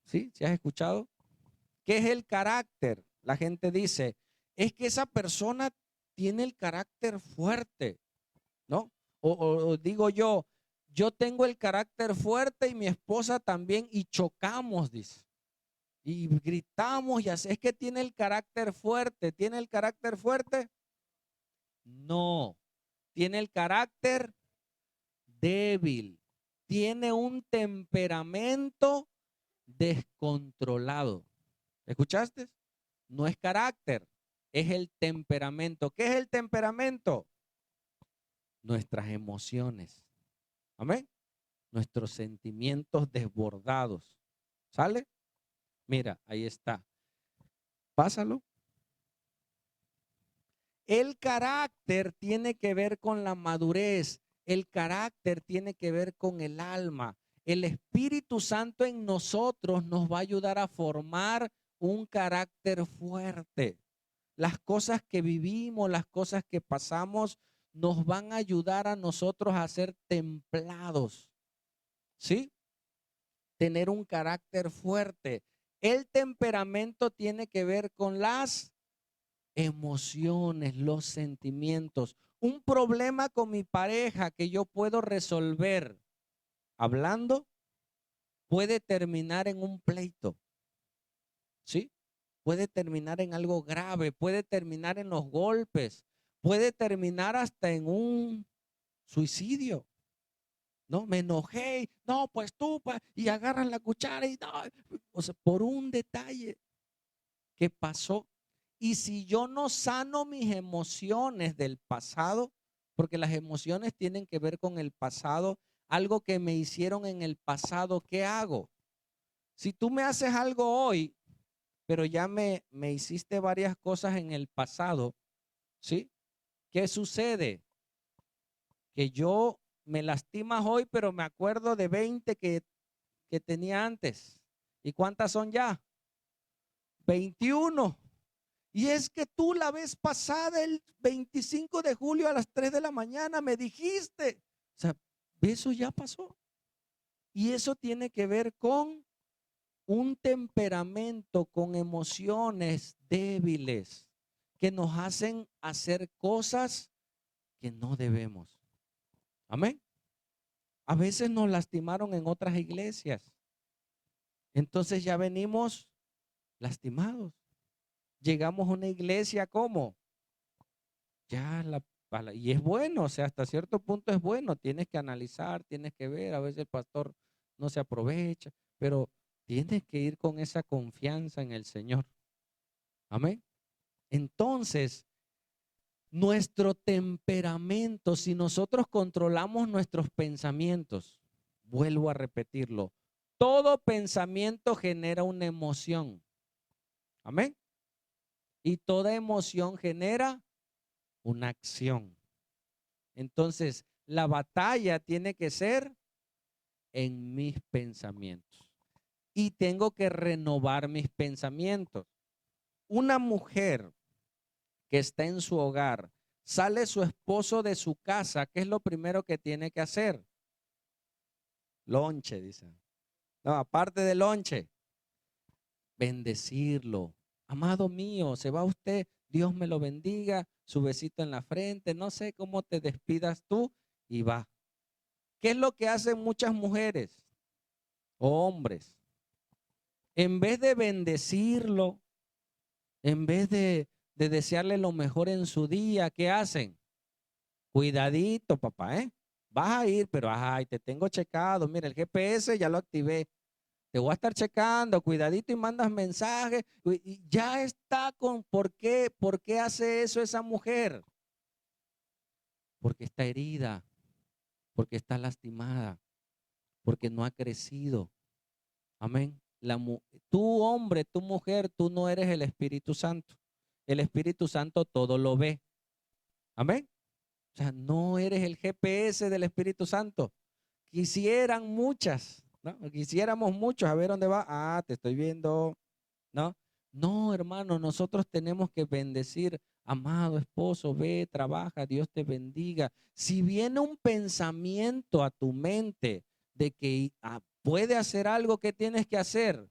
¿Sí? ¿Sí has escuchado? ¿Qué es el carácter? La gente dice, es que esa persona tiene el carácter fuerte, ¿no? O digo yo tengo el carácter fuerte y mi esposa también y chocamos, dice. Y gritamos y así. Es que tiene el carácter fuerte. ¿Tiene el carácter fuerte? No. Tiene el carácter débil. Tiene un temperamento descontrolado. ¿Escuchaste? No es carácter, es el temperamento. ¿Qué es el temperamento? Nuestras emociones. Amén. Nuestros sentimientos desbordados. ¿Sale? Mira, ahí está. Pásalo. El carácter tiene que ver con la madurez. El carácter tiene que ver con el alma. El Espíritu Santo en nosotros nos va a ayudar a formar un carácter fuerte. Las cosas que vivimos, las cosas que pasamos, nos van a ayudar a nosotros a ser templados. ¿Sí? Tener un carácter fuerte. El temperamento tiene que ver con las emociones, los sentimientos. Un problema con mi pareja que yo puedo resolver hablando puede terminar en un pleito. ¿Sí? Puede terminar en algo grave, puede terminar en los golpes, puede terminar hasta en un suicidio. No, me enojé, no, pues tú, y agarran la cuchara y no, o sea, por un detalle que pasó. Y si yo no sano mis emociones del pasado, porque las emociones tienen que ver con el pasado, algo que me hicieron en el pasado, ¿qué hago? Si tú me haces algo hoy, pero ya me hiciste varias cosas en el pasado, ¿sí? ¿Qué sucede? Que yo me lastimas hoy, pero me acuerdo de 20 que tenía antes. ¿Y cuántas son ya? 21. Y es que tú la vez pasada, el 25 de julio a las 3 de la mañana, me dijiste. O sea, eso ya pasó. Y eso tiene que ver con un temperamento, con emociones débiles que nos hacen hacer cosas que no debemos. Amén. A veces nos lastimaron en otras iglesias. Entonces ya venimos lastimados. Llegamos a una iglesia como ya y es bueno, o sea, hasta cierto punto es bueno. Tienes que analizar, tienes que ver. A veces el pastor no se aprovecha, pero tienes que ir con esa confianza en el Señor. Amén. Entonces, nuestro temperamento, si nosotros controlamos nuestros pensamientos, vuelvo a repetirlo, todo pensamiento genera una emoción. Amén. Y toda emoción genera una acción. Entonces, la batalla tiene que ser en mis pensamientos. Y tengo que renovar mis pensamientos. Una mujer que está en su hogar, sale su esposo de su casa, ¿qué es lo primero que tiene que hacer? Lonche, dice. No, aparte del lonche, bendecirlo. Amado mío, se va usted, Dios me lo bendiga, su besito en la frente, no sé cómo te despidas tú y va. ¿Qué es lo que hacen muchas mujeres o hombres? En vez de bendecirlo, en vez de desearle lo mejor en su día, ¿qué hacen? Cuidadito, papá, ¿eh? Vas a ir, pero ay, te tengo checado. Mira, el GPS ya lo activé. Te voy a estar checando, cuidadito y mandas mensajes. Y ya está con, ¿por qué hace eso esa mujer? Porque está herida, porque está lastimada, porque no ha crecido. Amén. Tú hombre, tú mujer, tú no eres el Espíritu Santo. El Espíritu Santo todo lo ve. Amén. O sea, no eres el GPS del Espíritu Santo. Quisieran muchas, ¿no? Quisiéramos muchos a ver dónde va. Ah, te estoy viendo, ¿no? No, hermano, nosotros tenemos que bendecir, amado esposo, ve, trabaja, Dios te bendiga. Si viene un pensamiento a tu mente de que puede hacer algo que tienes que hacer,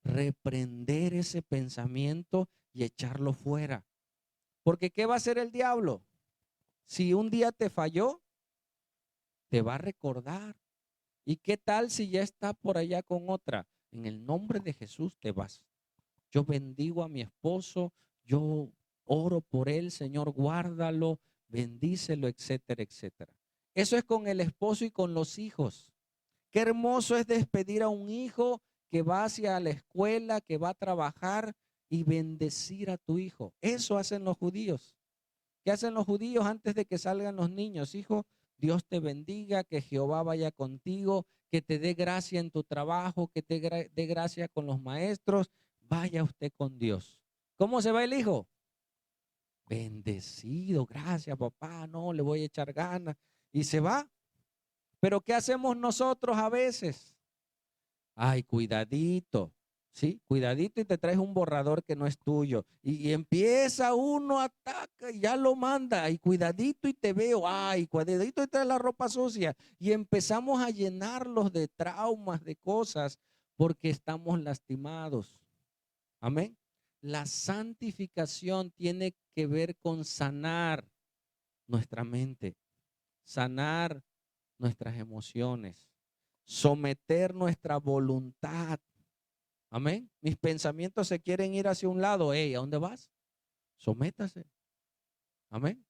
reprender ese pensamiento y echarlo fuera. Porque ¿qué va a hacer el diablo? Si un día te falló, te va a recordar. ¿Y qué tal si ya está por allá con otra? En el nombre de Jesús te vas. Yo bendigo a mi esposo, yo oro por él, Señor, guárdalo, bendícelo, etcétera, etcétera. Eso es con el esposo y con los hijos. Qué hermoso es despedir a un hijo que va hacia la escuela, que va a trabajar y bendecir a tu hijo. Eso hacen los judíos. ¿Qué hacen los judíos antes de que salgan los niños? Hijo, Dios te bendiga, que Jehová vaya contigo, que te dé gracia en tu trabajo, que te dé gracia con los maestros. Vaya usted con Dios. ¿Cómo se va el hijo? Bendecido, gracias papá, no, le voy a echar ganas. Y se va. Pero ¿qué hacemos nosotros a veces? Ay, cuidadito, ¿sí? Cuidadito y te traes un borrador que no es tuyo. Y empieza uno, ataca y ya lo manda. Y cuidadito y te veo. Ay, cuidadito y traes la ropa sucia. Y empezamos a llenarlos de traumas, de cosas, porque estamos lastimados. Amén. La santificación tiene que ver con sanar nuestra mente, sanar nuestras emociones, someter nuestra voluntad. Amén. Mis pensamientos se quieren ir hacia un lado. Hey, ¿a dónde vas? Sométase. Amén.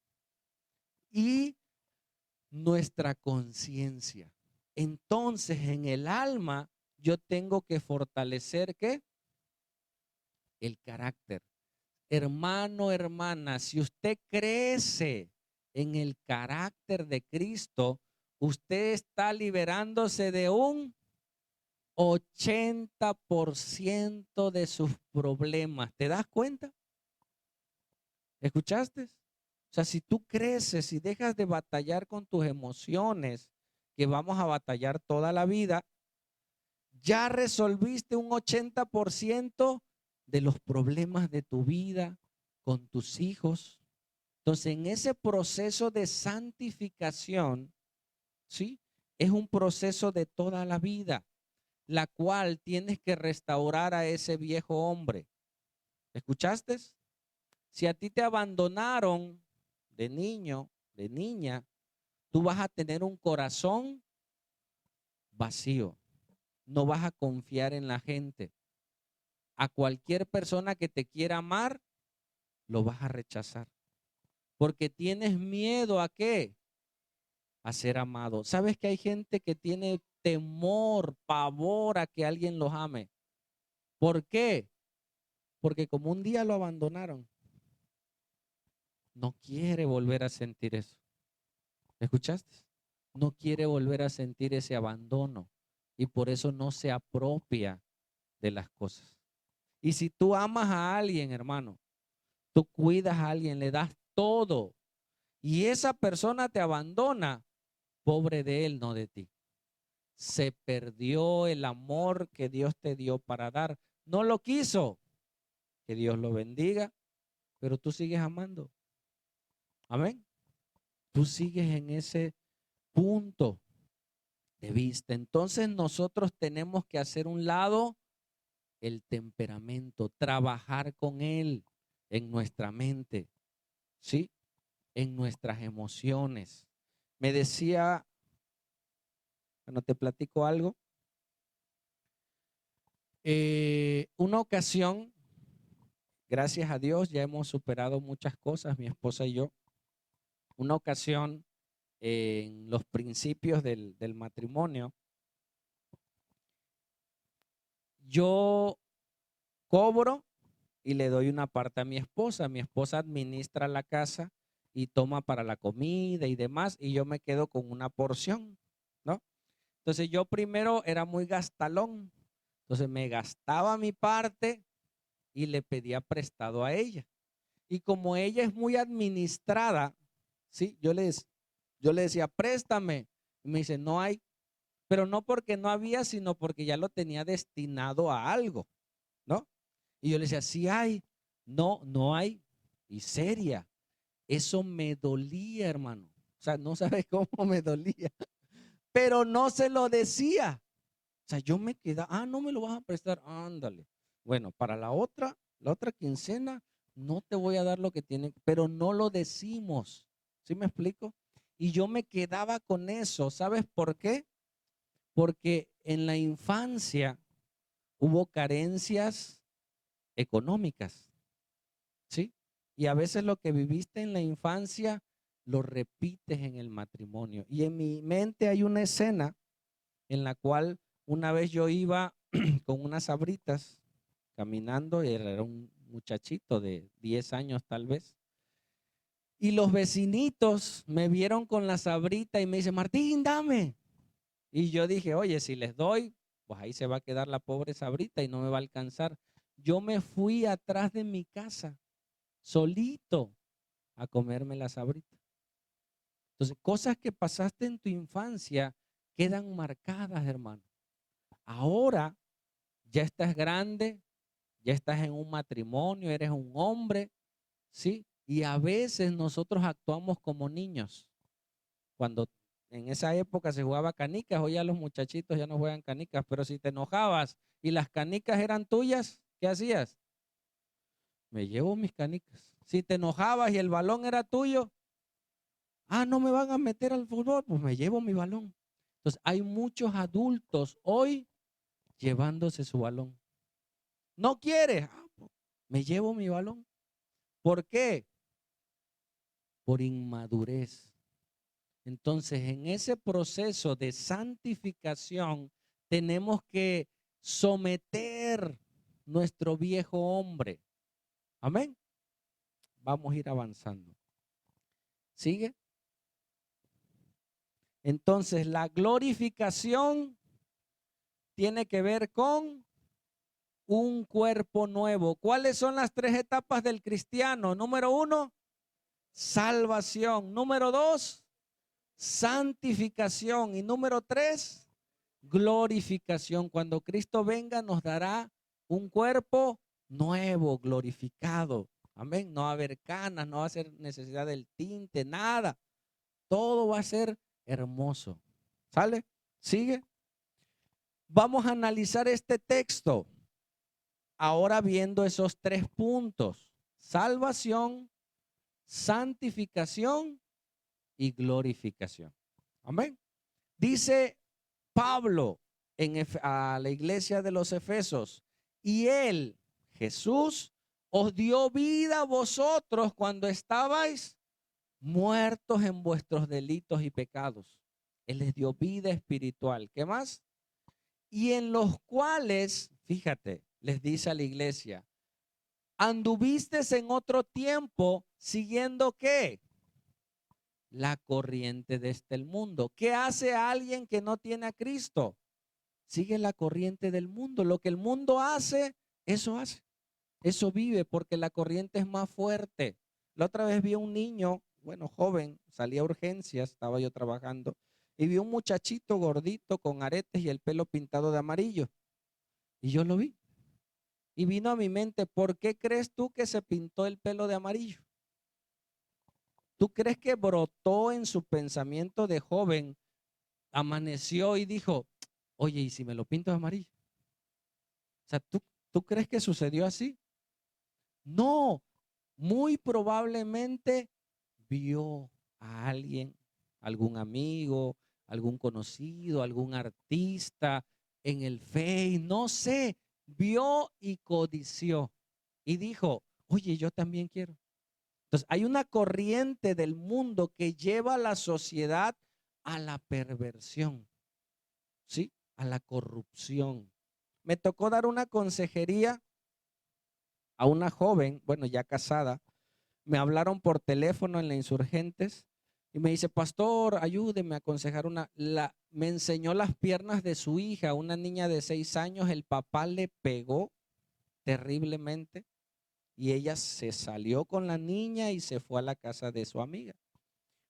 Y nuestra conciencia. Entonces, en el alma, yo tengo que fortalecer, ¿qué? El carácter. Hermano, hermana, si usted crece en el carácter de Cristo, usted está liberándose de un 80% de sus problemas. ¿Te das cuenta? ¿Escuchaste? O sea, si tú creces y dejas de batallar con tus emociones, que vamos a batallar toda la vida, ya resolviste un 80% de los problemas de tu vida con tus hijos. Entonces, en ese proceso de santificación, ¿sí? Es un proceso de toda la vida, la cual tienes que restaurar a ese viejo hombre. ¿Escuchaste? Si a ti te abandonaron de niño, de niña, tú vas a tener un corazón vacío. No vas a confiar en la gente. A cualquier persona que te quiera amar, lo vas a rechazar. Porque tienes miedo a qué? A ser amado. ¿Sabes que hay gente que tiene temor, pavor a que alguien los ame? ¿Por qué? Porque como un día lo abandonaron, no quiere volver a sentir eso. ¿Escuchaste? No quiere volver a sentir ese abandono y por eso no se apropia de las cosas. Y si tú amas a alguien, hermano, tú cuidas a alguien, le das todo y esa persona te abandona, pobre de él, no de ti. Se perdió el amor que Dios te dio para dar. No lo quiso. Que Dios lo bendiga, pero tú sigues amando. Amén. Tú sigues en ese punto. de vista. Entonces nosotros tenemos que hacer un lado el temperamento, trabajar con él en nuestra mente, ¿sí? En nuestras emociones. Me decía, bueno, te platico algo. Una ocasión, gracias a Dios, ya hemos superado muchas cosas, mi esposa y yo. Una ocasión, en los principios del matrimonio, yo cobro y le doy una parte a mi esposa. Mi esposa administra la casa y toma para la comida y demás, y yo me quedo con una porción, ¿no? Entonces yo primero era muy gastalón, entonces me gastaba mi parte y le pedía prestado a ella. Y como ella es muy administrada, ¿sí? Yo le decía, préstame. Y me dice, no hay, pero no porque no había, sino porque ya lo tenía destinado a algo, ¿no? Y yo le decía, sí hay, no, no hay. Y seria, eso me dolía, hermano. O sea, no sabes cómo me dolía, pero no se lo decía. O sea, yo me quedaba, no me lo vas a prestar, ándale. Bueno, para la otra quincena, no te voy a dar lo que tiene, pero no lo decimos. ¿Sí me explico? Y yo me quedaba con eso. ¿Sabes por qué? Porque en la infancia hubo carencias económicas, ¿sí? Y a veces lo que viviste en la infancia lo repites en el matrimonio. Y en mi mente hay una escena en la cual una vez yo iba con unas sabritas caminando, era un muchachito de 10 años tal vez, y los vecinitos me vieron con la sabrita y me dicen, Martín, dame. Y yo dije, oye, si les doy, pues ahí se va a quedar la pobre sabrita y no me va a alcanzar. Yo me fui atrás de mi casa, solito, a comerme la sabrita. Entonces, cosas que pasaste en tu infancia quedan marcadas, hermano. Ahora ya estás grande, ya estás en un matrimonio, eres un hombre, ¿sí? Y a veces nosotros actuamos como niños. Cuando en esa época se jugaba canicas, hoy ya los muchachitos ya no juegan canicas, pero si te enojabas y las canicas eran tuyas, ¿qué hacías? Me llevo mis canicas. Si te enojabas y el balón era tuyo, no me van a meter al fútbol, pues me llevo mi balón. Entonces, hay muchos adultos hoy llevándose su balón. ¿No quieres? Pues, me llevo mi balón. ¿Por qué? Por inmadurez. Entonces, en ese proceso de santificación, tenemos que someter nuestro viejo hombre. Amén. Vamos a ir avanzando. ¿Sigue? Entonces, la glorificación tiene que ver con un cuerpo nuevo. ¿Cuáles son las tres etapas del cristiano? Número uno, salvación. Número dos, santificación. Y número tres, glorificación. Cuando Cristo venga nos dará un cuerpo nuevo, glorificado. Amén. No va a haber canas, no va a ser necesidad del tinte, nada. Todo va a ser hermoso. ¿Sale? ¿Sigue? Vamos a analizar este texto. Ahora viendo esos tres puntos: salvación, santificación y glorificación. Amén. Dice Pablo a la iglesia de los Efesos, y él, Jesús, os dio vida a vosotros cuando estabais muertos en vuestros delitos y pecados. Él les dio vida espiritual. ¿Qué más? Y en los cuales, fíjate, les dice a la iglesia, anduvistes en otro tiempo siguiendo ¿qué? La corriente de este mundo. ¿Qué hace a alguien que no tiene a Cristo? Sigue la corriente del mundo. Lo que el mundo hace, eso hace. Eso vive porque la corriente es más fuerte. La otra vez vi a un niño, bueno, joven, salía a urgencias, estaba yo trabajando, y vi un muchachito gordito con aretes y el pelo pintado de amarillo. Y yo lo vi. Y vino a mi mente, ¿por qué crees tú que se pintó el pelo de amarillo? ¿Tú crees que brotó en su pensamiento de joven? amaneció y dijo, oye, ¿y si me lo pinto de amarillo? O sea, ¿tú crees que sucedió así? No, muy probablemente vio a alguien, algún amigo, algún conocido, algún artista en el Face, no sé, vio y codició y dijo, oye, yo también quiero. Entonces, hay una corriente del mundo que lleva a la sociedad a la perversión, ¿sí? A la corrupción. Me tocó dar una consejería a una joven, bueno, ya casada. Me hablaron por teléfono en la Insurgentes y me dice, pastor, ayúdeme a aconsejar me enseñó las piernas de su hija, una niña de 6 años, el papá le pegó terriblemente y ella se salió con la niña y se fue a la casa de su amiga.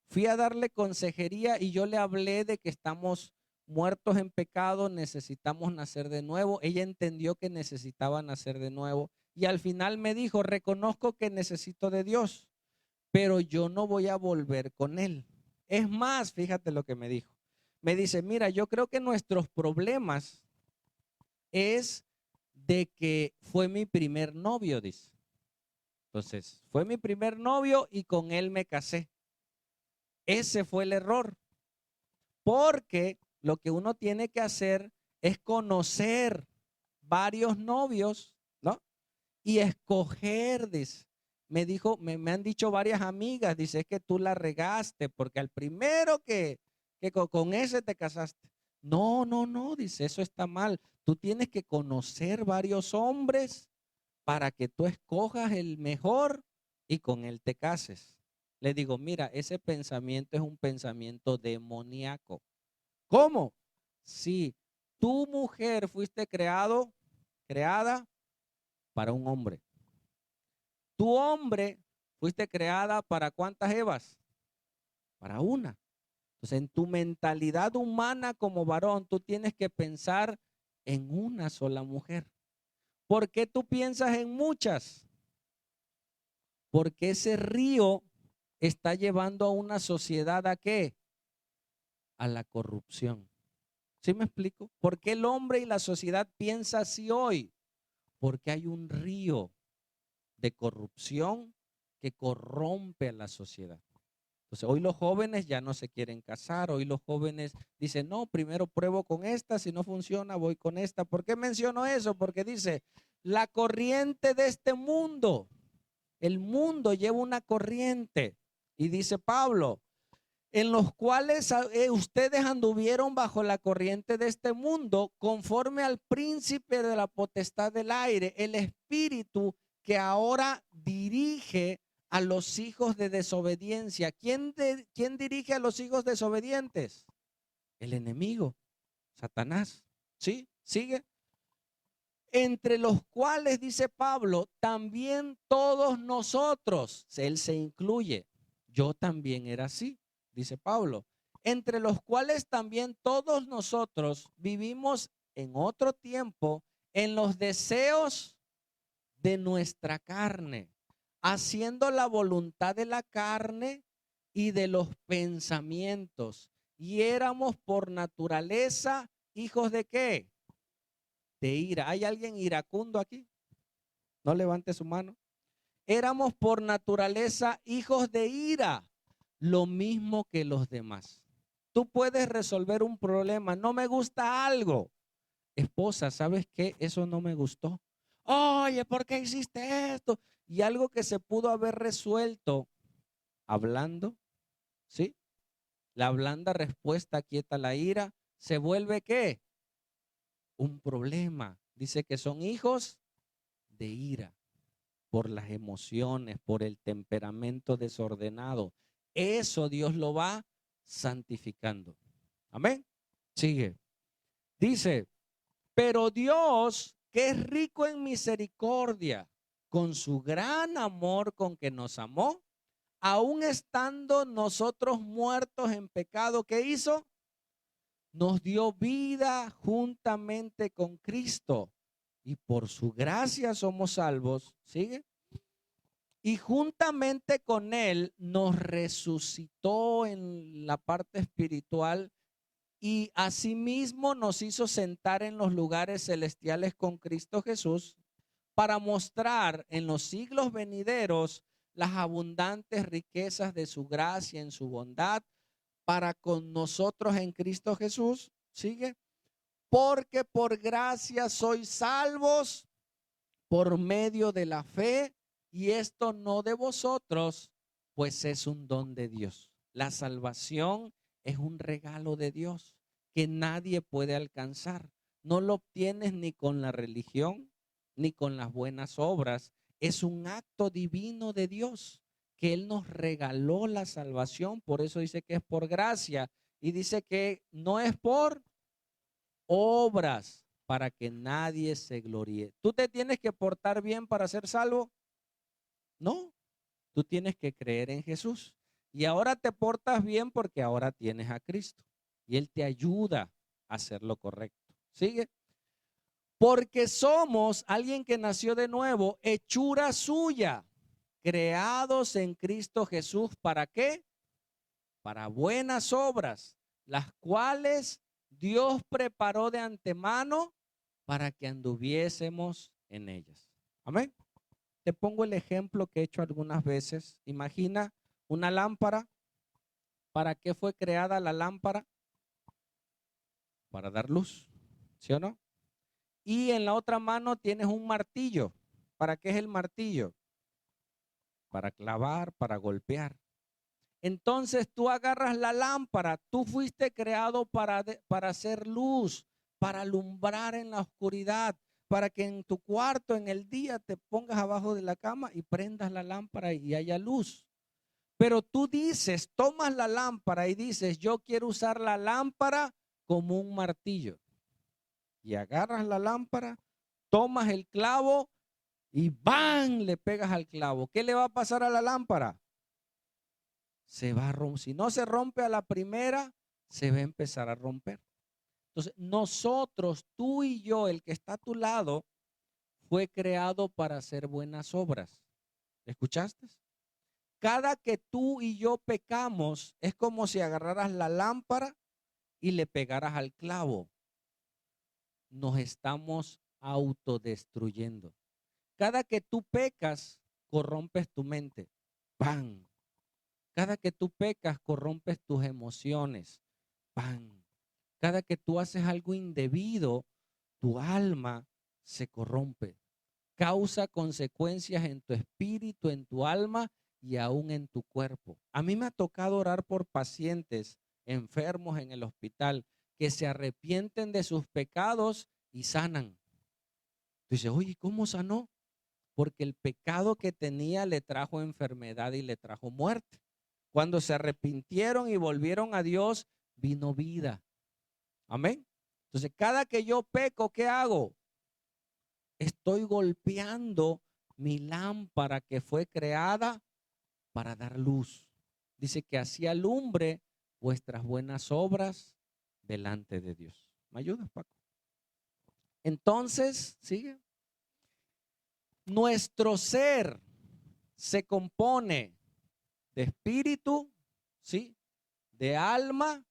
Fui a darle consejería y yo le hablé de que estamos muertos en pecado, necesitamos nacer de nuevo. Ella entendió que necesitaba nacer de nuevo y al final me dijo, reconozco que necesito de Dios, pero yo no voy a volver con él. Es más, fíjate lo que me dijo. Me dice, mira, yo creo que nuestros problemas es de que fue mi primer novio, dice. Entonces, fue mi primer novio y con él me casé. Ese fue el error, porque lo que uno tiene que hacer es conocer varios novios, ¿no? Y escoger, dice. Me dijo, me han dicho varias amigas, dice, es que tú la regaste, porque al primero que con ese te casaste. No, no, no, dice, eso está mal. Tú tienes que conocer varios hombres para que tú escojas el mejor y con él te cases. Le digo, mira, ese pensamiento es un pensamiento demoníaco. ¿Cómo? Sí, tu mujer fuiste creada para un hombre. Tu hombre fuiste creada para ¿cuántas Evas? Para una. Entonces, en tu mentalidad humana como varón, tú tienes que pensar en una sola mujer. ¿Por qué tú piensas en muchas? Porque ese río está llevando a una sociedad ¿a qué? A la corrupción. ¿Sí me explico? ¿Por qué el hombre y la sociedad piensa así hoy? Porque hay un río de corrupción que corrompe a la sociedad. Entonces, hoy los jóvenes ya no se quieren casar, hoy los jóvenes dicen, no, primero pruebo con esta, si no funciona, voy con esta. ¿Por qué menciono eso? Porque dice, la corriente de este mundo, el mundo lleva una corriente, y dice Pablo, en los cuales ustedes anduvieron bajo la corriente de este mundo, conforme al príncipe de la potestad del aire, el espíritu que ahora dirige a los hijos de desobediencia. ¿Quién dirige a los hijos desobedientes? El enemigo, Satanás. ¿Sí? ¿Sigue? Entre los cuales, dice Pablo, también todos nosotros, él se incluye, yo también era así, dice Pablo, entre los cuales también todos nosotros vivimos en otro tiempo en los deseos de nuestra carne, haciendo la voluntad de la carne y de los pensamientos. Y éramos por naturaleza hijos de ¿qué? De ira. ¿Hay alguien iracundo aquí? No levante su mano. Éramos por naturaleza hijos de ira, lo mismo que los demás. Tú puedes resolver un problema. No me gusta algo. Esposa, ¿sabes qué? Eso no me gustó. Oye, ¿por qué hiciste esto? Y algo que se pudo haber resuelto hablando, ¿sí? La blanda respuesta quieta la ira. ¿Se vuelve qué? Un problema. Dice que son hijos de ira por las emociones, por el temperamento desordenado. Eso Dios lo va santificando. Amén. Sigue. Dice, pero Dios, que es rico en misericordia, con su gran amor con que nos amó, aun estando nosotros muertos en pecado, ¿qué hizo? Nos dio vida juntamente con Cristo y por su gracia somos salvos. ¿Sigue? Y juntamente con él nos resucitó en la parte espiritual Y asimismo nos hizo sentar en los lugares celestiales con Cristo Jesús para mostrar en los siglos venideros las abundantes riquezas de su gracia en su bondad para con nosotros en Cristo Jesús. Sigue. Porque por gracia sois salvos por medio de la fe, y esto no de vosotros, pues es un don de Dios. La salvación es un regalo de Dios que nadie puede alcanzar. No lo obtienes ni con la religión, ni con las buenas obras. Es un acto divino de Dios que Él nos regaló la salvación. Por eso dice que es por gracia, y dice que no es por obras, para que nadie se gloríe. ¿Tú te tienes que portar bien para ser salvo? No, tú tienes que creer en Jesús. Y ahora te portas bien porque ahora tienes a Cristo. Y Él te ayuda a hacer lo correcto. Sigue. Porque somos alguien que nació de nuevo, hechura suya, creados en Cristo Jesús. ¿Para qué? Para buenas obras, las cuales Dios preparó de antemano para que anduviésemos en ellas. Amén. Te pongo el ejemplo que he hecho algunas veces. Imagina una lámpara. ¿Para qué fue creada la lámpara? Para dar luz, ¿sí o no? Y en la otra mano tienes un martillo. ¿Para qué es el martillo? Para clavar, para golpear. Entonces tú agarras la lámpara, tú fuiste creado para hacer luz, para alumbrar en la oscuridad, para que en tu cuarto en el día te pongas abajo de la cama y prendas la lámpara y haya luz. Pero tú dices, tomas la lámpara y dices, yo quiero usar la lámpara como un martillo. Y agarras la lámpara, tomas el clavo y ¡bam! Le pegas al clavo. ¿Qué le va a pasar a la lámpara? Se va a romper. Si no se rompe a la primera, se va a empezar a romper. Entonces, nosotros, tú y yo, el que está a tu lado, fue creado para hacer buenas obras. ¿Escuchaste? Cada que tú y yo pecamos, es como si agarraras la lámpara y le pegaras al clavo. Nos estamos autodestruyendo. Cada que tú pecas, corrompes tu mente. ¡Pam! Cada que tú pecas, corrompes tus emociones. ¡Pam! Cada que tú haces algo indebido, tu alma se corrompe. Causa consecuencias en tu espíritu, en tu alma y aún en tu cuerpo. A mí me ha tocado orar por pacientes enfermos en el hospital que se arrepienten de sus pecados y sanan. Tú dices, oye, ¿cómo sanó? Porque el pecado que tenía le trajo enfermedad y le trajo muerte. Cuando se arrepintieron y volvieron a Dios, vino vida. Amén. Entonces, cada que yo peco, ¿qué hago? Estoy golpeando mi lámpara que fue creada para dar luz. Dice que así alumbre vuestras buenas obras delante de Dios. ¿Me ayudas, Paco? Entonces, sigue. Nuestro ser se compone de espíritu, ¿sí? De alma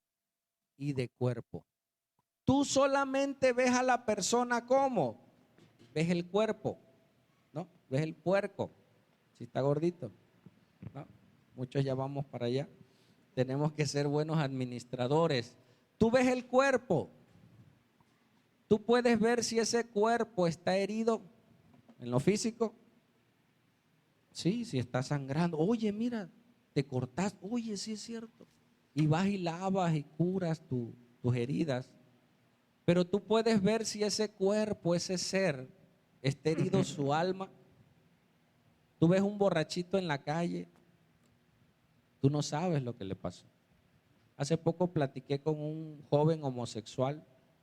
y de cuerpo. Tú solamente ves a la persona como, ves el cuerpo, ¿no? Ves el puerco, si está gordito, ¿no? Muchos ya vamos para allá. Tenemos que ser buenos administradores. Tú ves el cuerpo. Tú puedes ver si ese cuerpo está herido en lo físico. Sí, si está sangrando. Oye, mira, te cortaste. Oye, sí es cierto. Y vas y lavas y curas tus heridas. Pero tú puedes ver si ese cuerpo, ese ser, está herido su alma. Tú ves un borrachito en la calle. Tú no sabes lo que le pasó. Hace poco platiqué con un joven homosexual,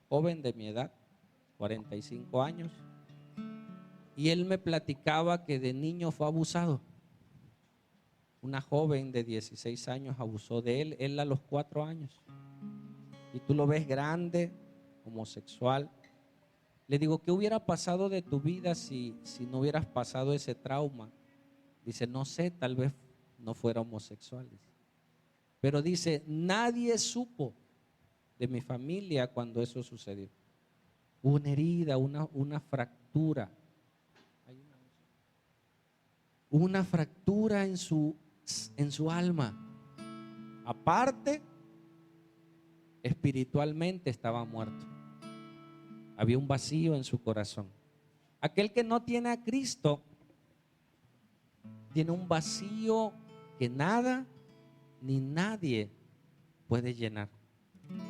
joven de mi edad, 45 años. Y él me platicaba que de niño fue abusado. Una joven de 16 años abusó de él a los 4 años. Y tú lo ves grande, homosexual. Le digo, ¿qué hubiera pasado de tu vida si no hubieras pasado ese trauma? Dice, no sé, tal vez no fuera homosexual. Pero dice, nadie supo de mi familia cuando eso sucedió. Una herida, una fractura. Una fractura en su alma. Aparte, espiritualmente estaba muerto. Había un vacío en su corazón. Aquel que no tiene a Cristo tiene un vacío que nada ni nadie puede llenar.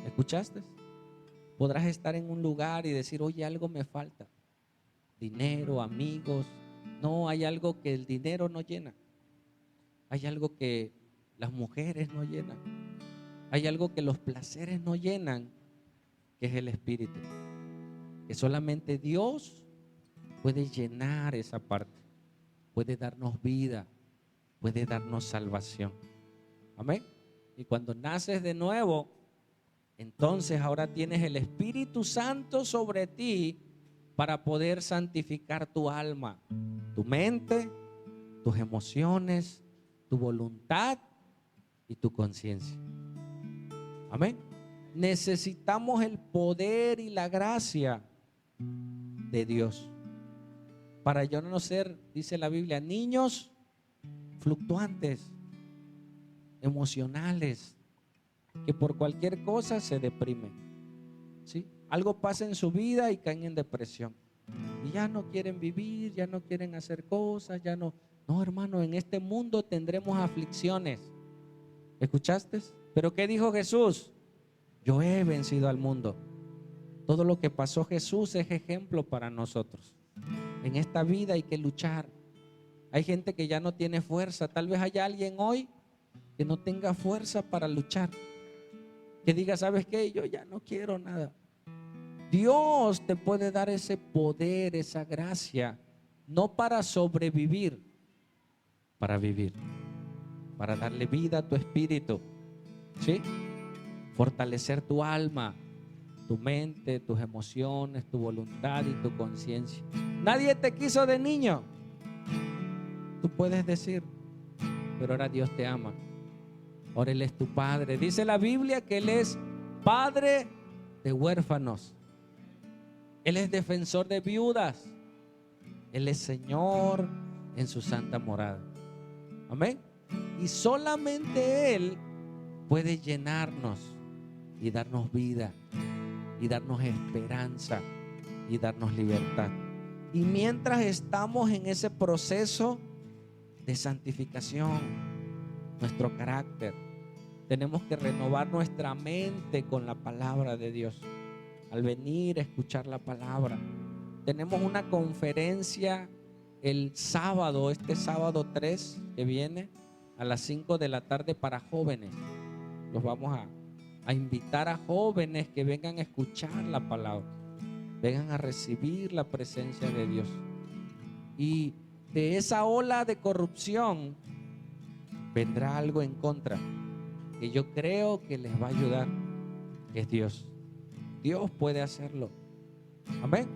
¿Escuchaste? Podrás estar en un lugar y decir, oye, algo me falta. Dinero, amigos. No, hay algo que el dinero no llena. Hay algo que las mujeres no llenan. Hay algo que los placeres no llenan, que es el espíritu. Que solamente Dios puede llenar esa parte. Puede darnos vida, puede darnos salvación. Amén. Y cuando naces de nuevo, entonces ahora tienes el Espíritu Santo sobre ti para poder santificar tu alma, tu mente, tus emociones, tu voluntad y tu conciencia. Amén. Necesitamos el poder y la gracia de Dios para yo no ser, dice la Biblia, niños fluctuantes, emocionales, que por cualquier cosa se deprimen, ¿sí? Algo pasa en su vida y caen en depresión y ya no quieren vivir, ya no quieren hacer cosas, ya no. No, hermano, en este mundo tendremos aflicciones. ¿Escuchaste? Pero ¿qué dijo Jesús? Yo he vencido al mundo. Todo lo que pasó Jesús es ejemplo para nosotros. En esta vida hay que luchar. Hay gente que ya no tiene fuerza. Tal vez haya alguien hoy que no tenga fuerza para luchar. Que diga, ¿sabes qué? Yo ya no quiero nada. Dios te puede dar ese poder, esa gracia, no para sobrevivir, para vivir, para darle vida a tu espíritu, ¿sí? Fortalecer tu alma, tu mente, tus emociones, tu voluntad y tu conciencia. Nadie te quiso de niño. Tú puedes decir, pero ahora Dios te ama. Ahora Él es tu Padre. Dice la Biblia que Él es Padre de huérfanos. Él es defensor de viudas. Él es Señor en su santa morada. Amén. Y solamente Él puede llenarnos y darnos vida y darnos esperanza y darnos libertad. Y mientras estamos en ese proceso de santificación, nuestro carácter, tenemos que renovar nuestra mente con la palabra de Dios. Al venir a escuchar la palabra, tenemos una conferencia el sábado, este sábado 3 que viene a las 5 de la tarde para jóvenes. Los vamos a invitar a jóvenes que vengan a escuchar la palabra, vengan a recibir la presencia de Dios. Y de esa ola de corrupción vendrá algo en contra, que yo creo que les va a ayudar, que es Dios. Dios puede hacerlo. Amén.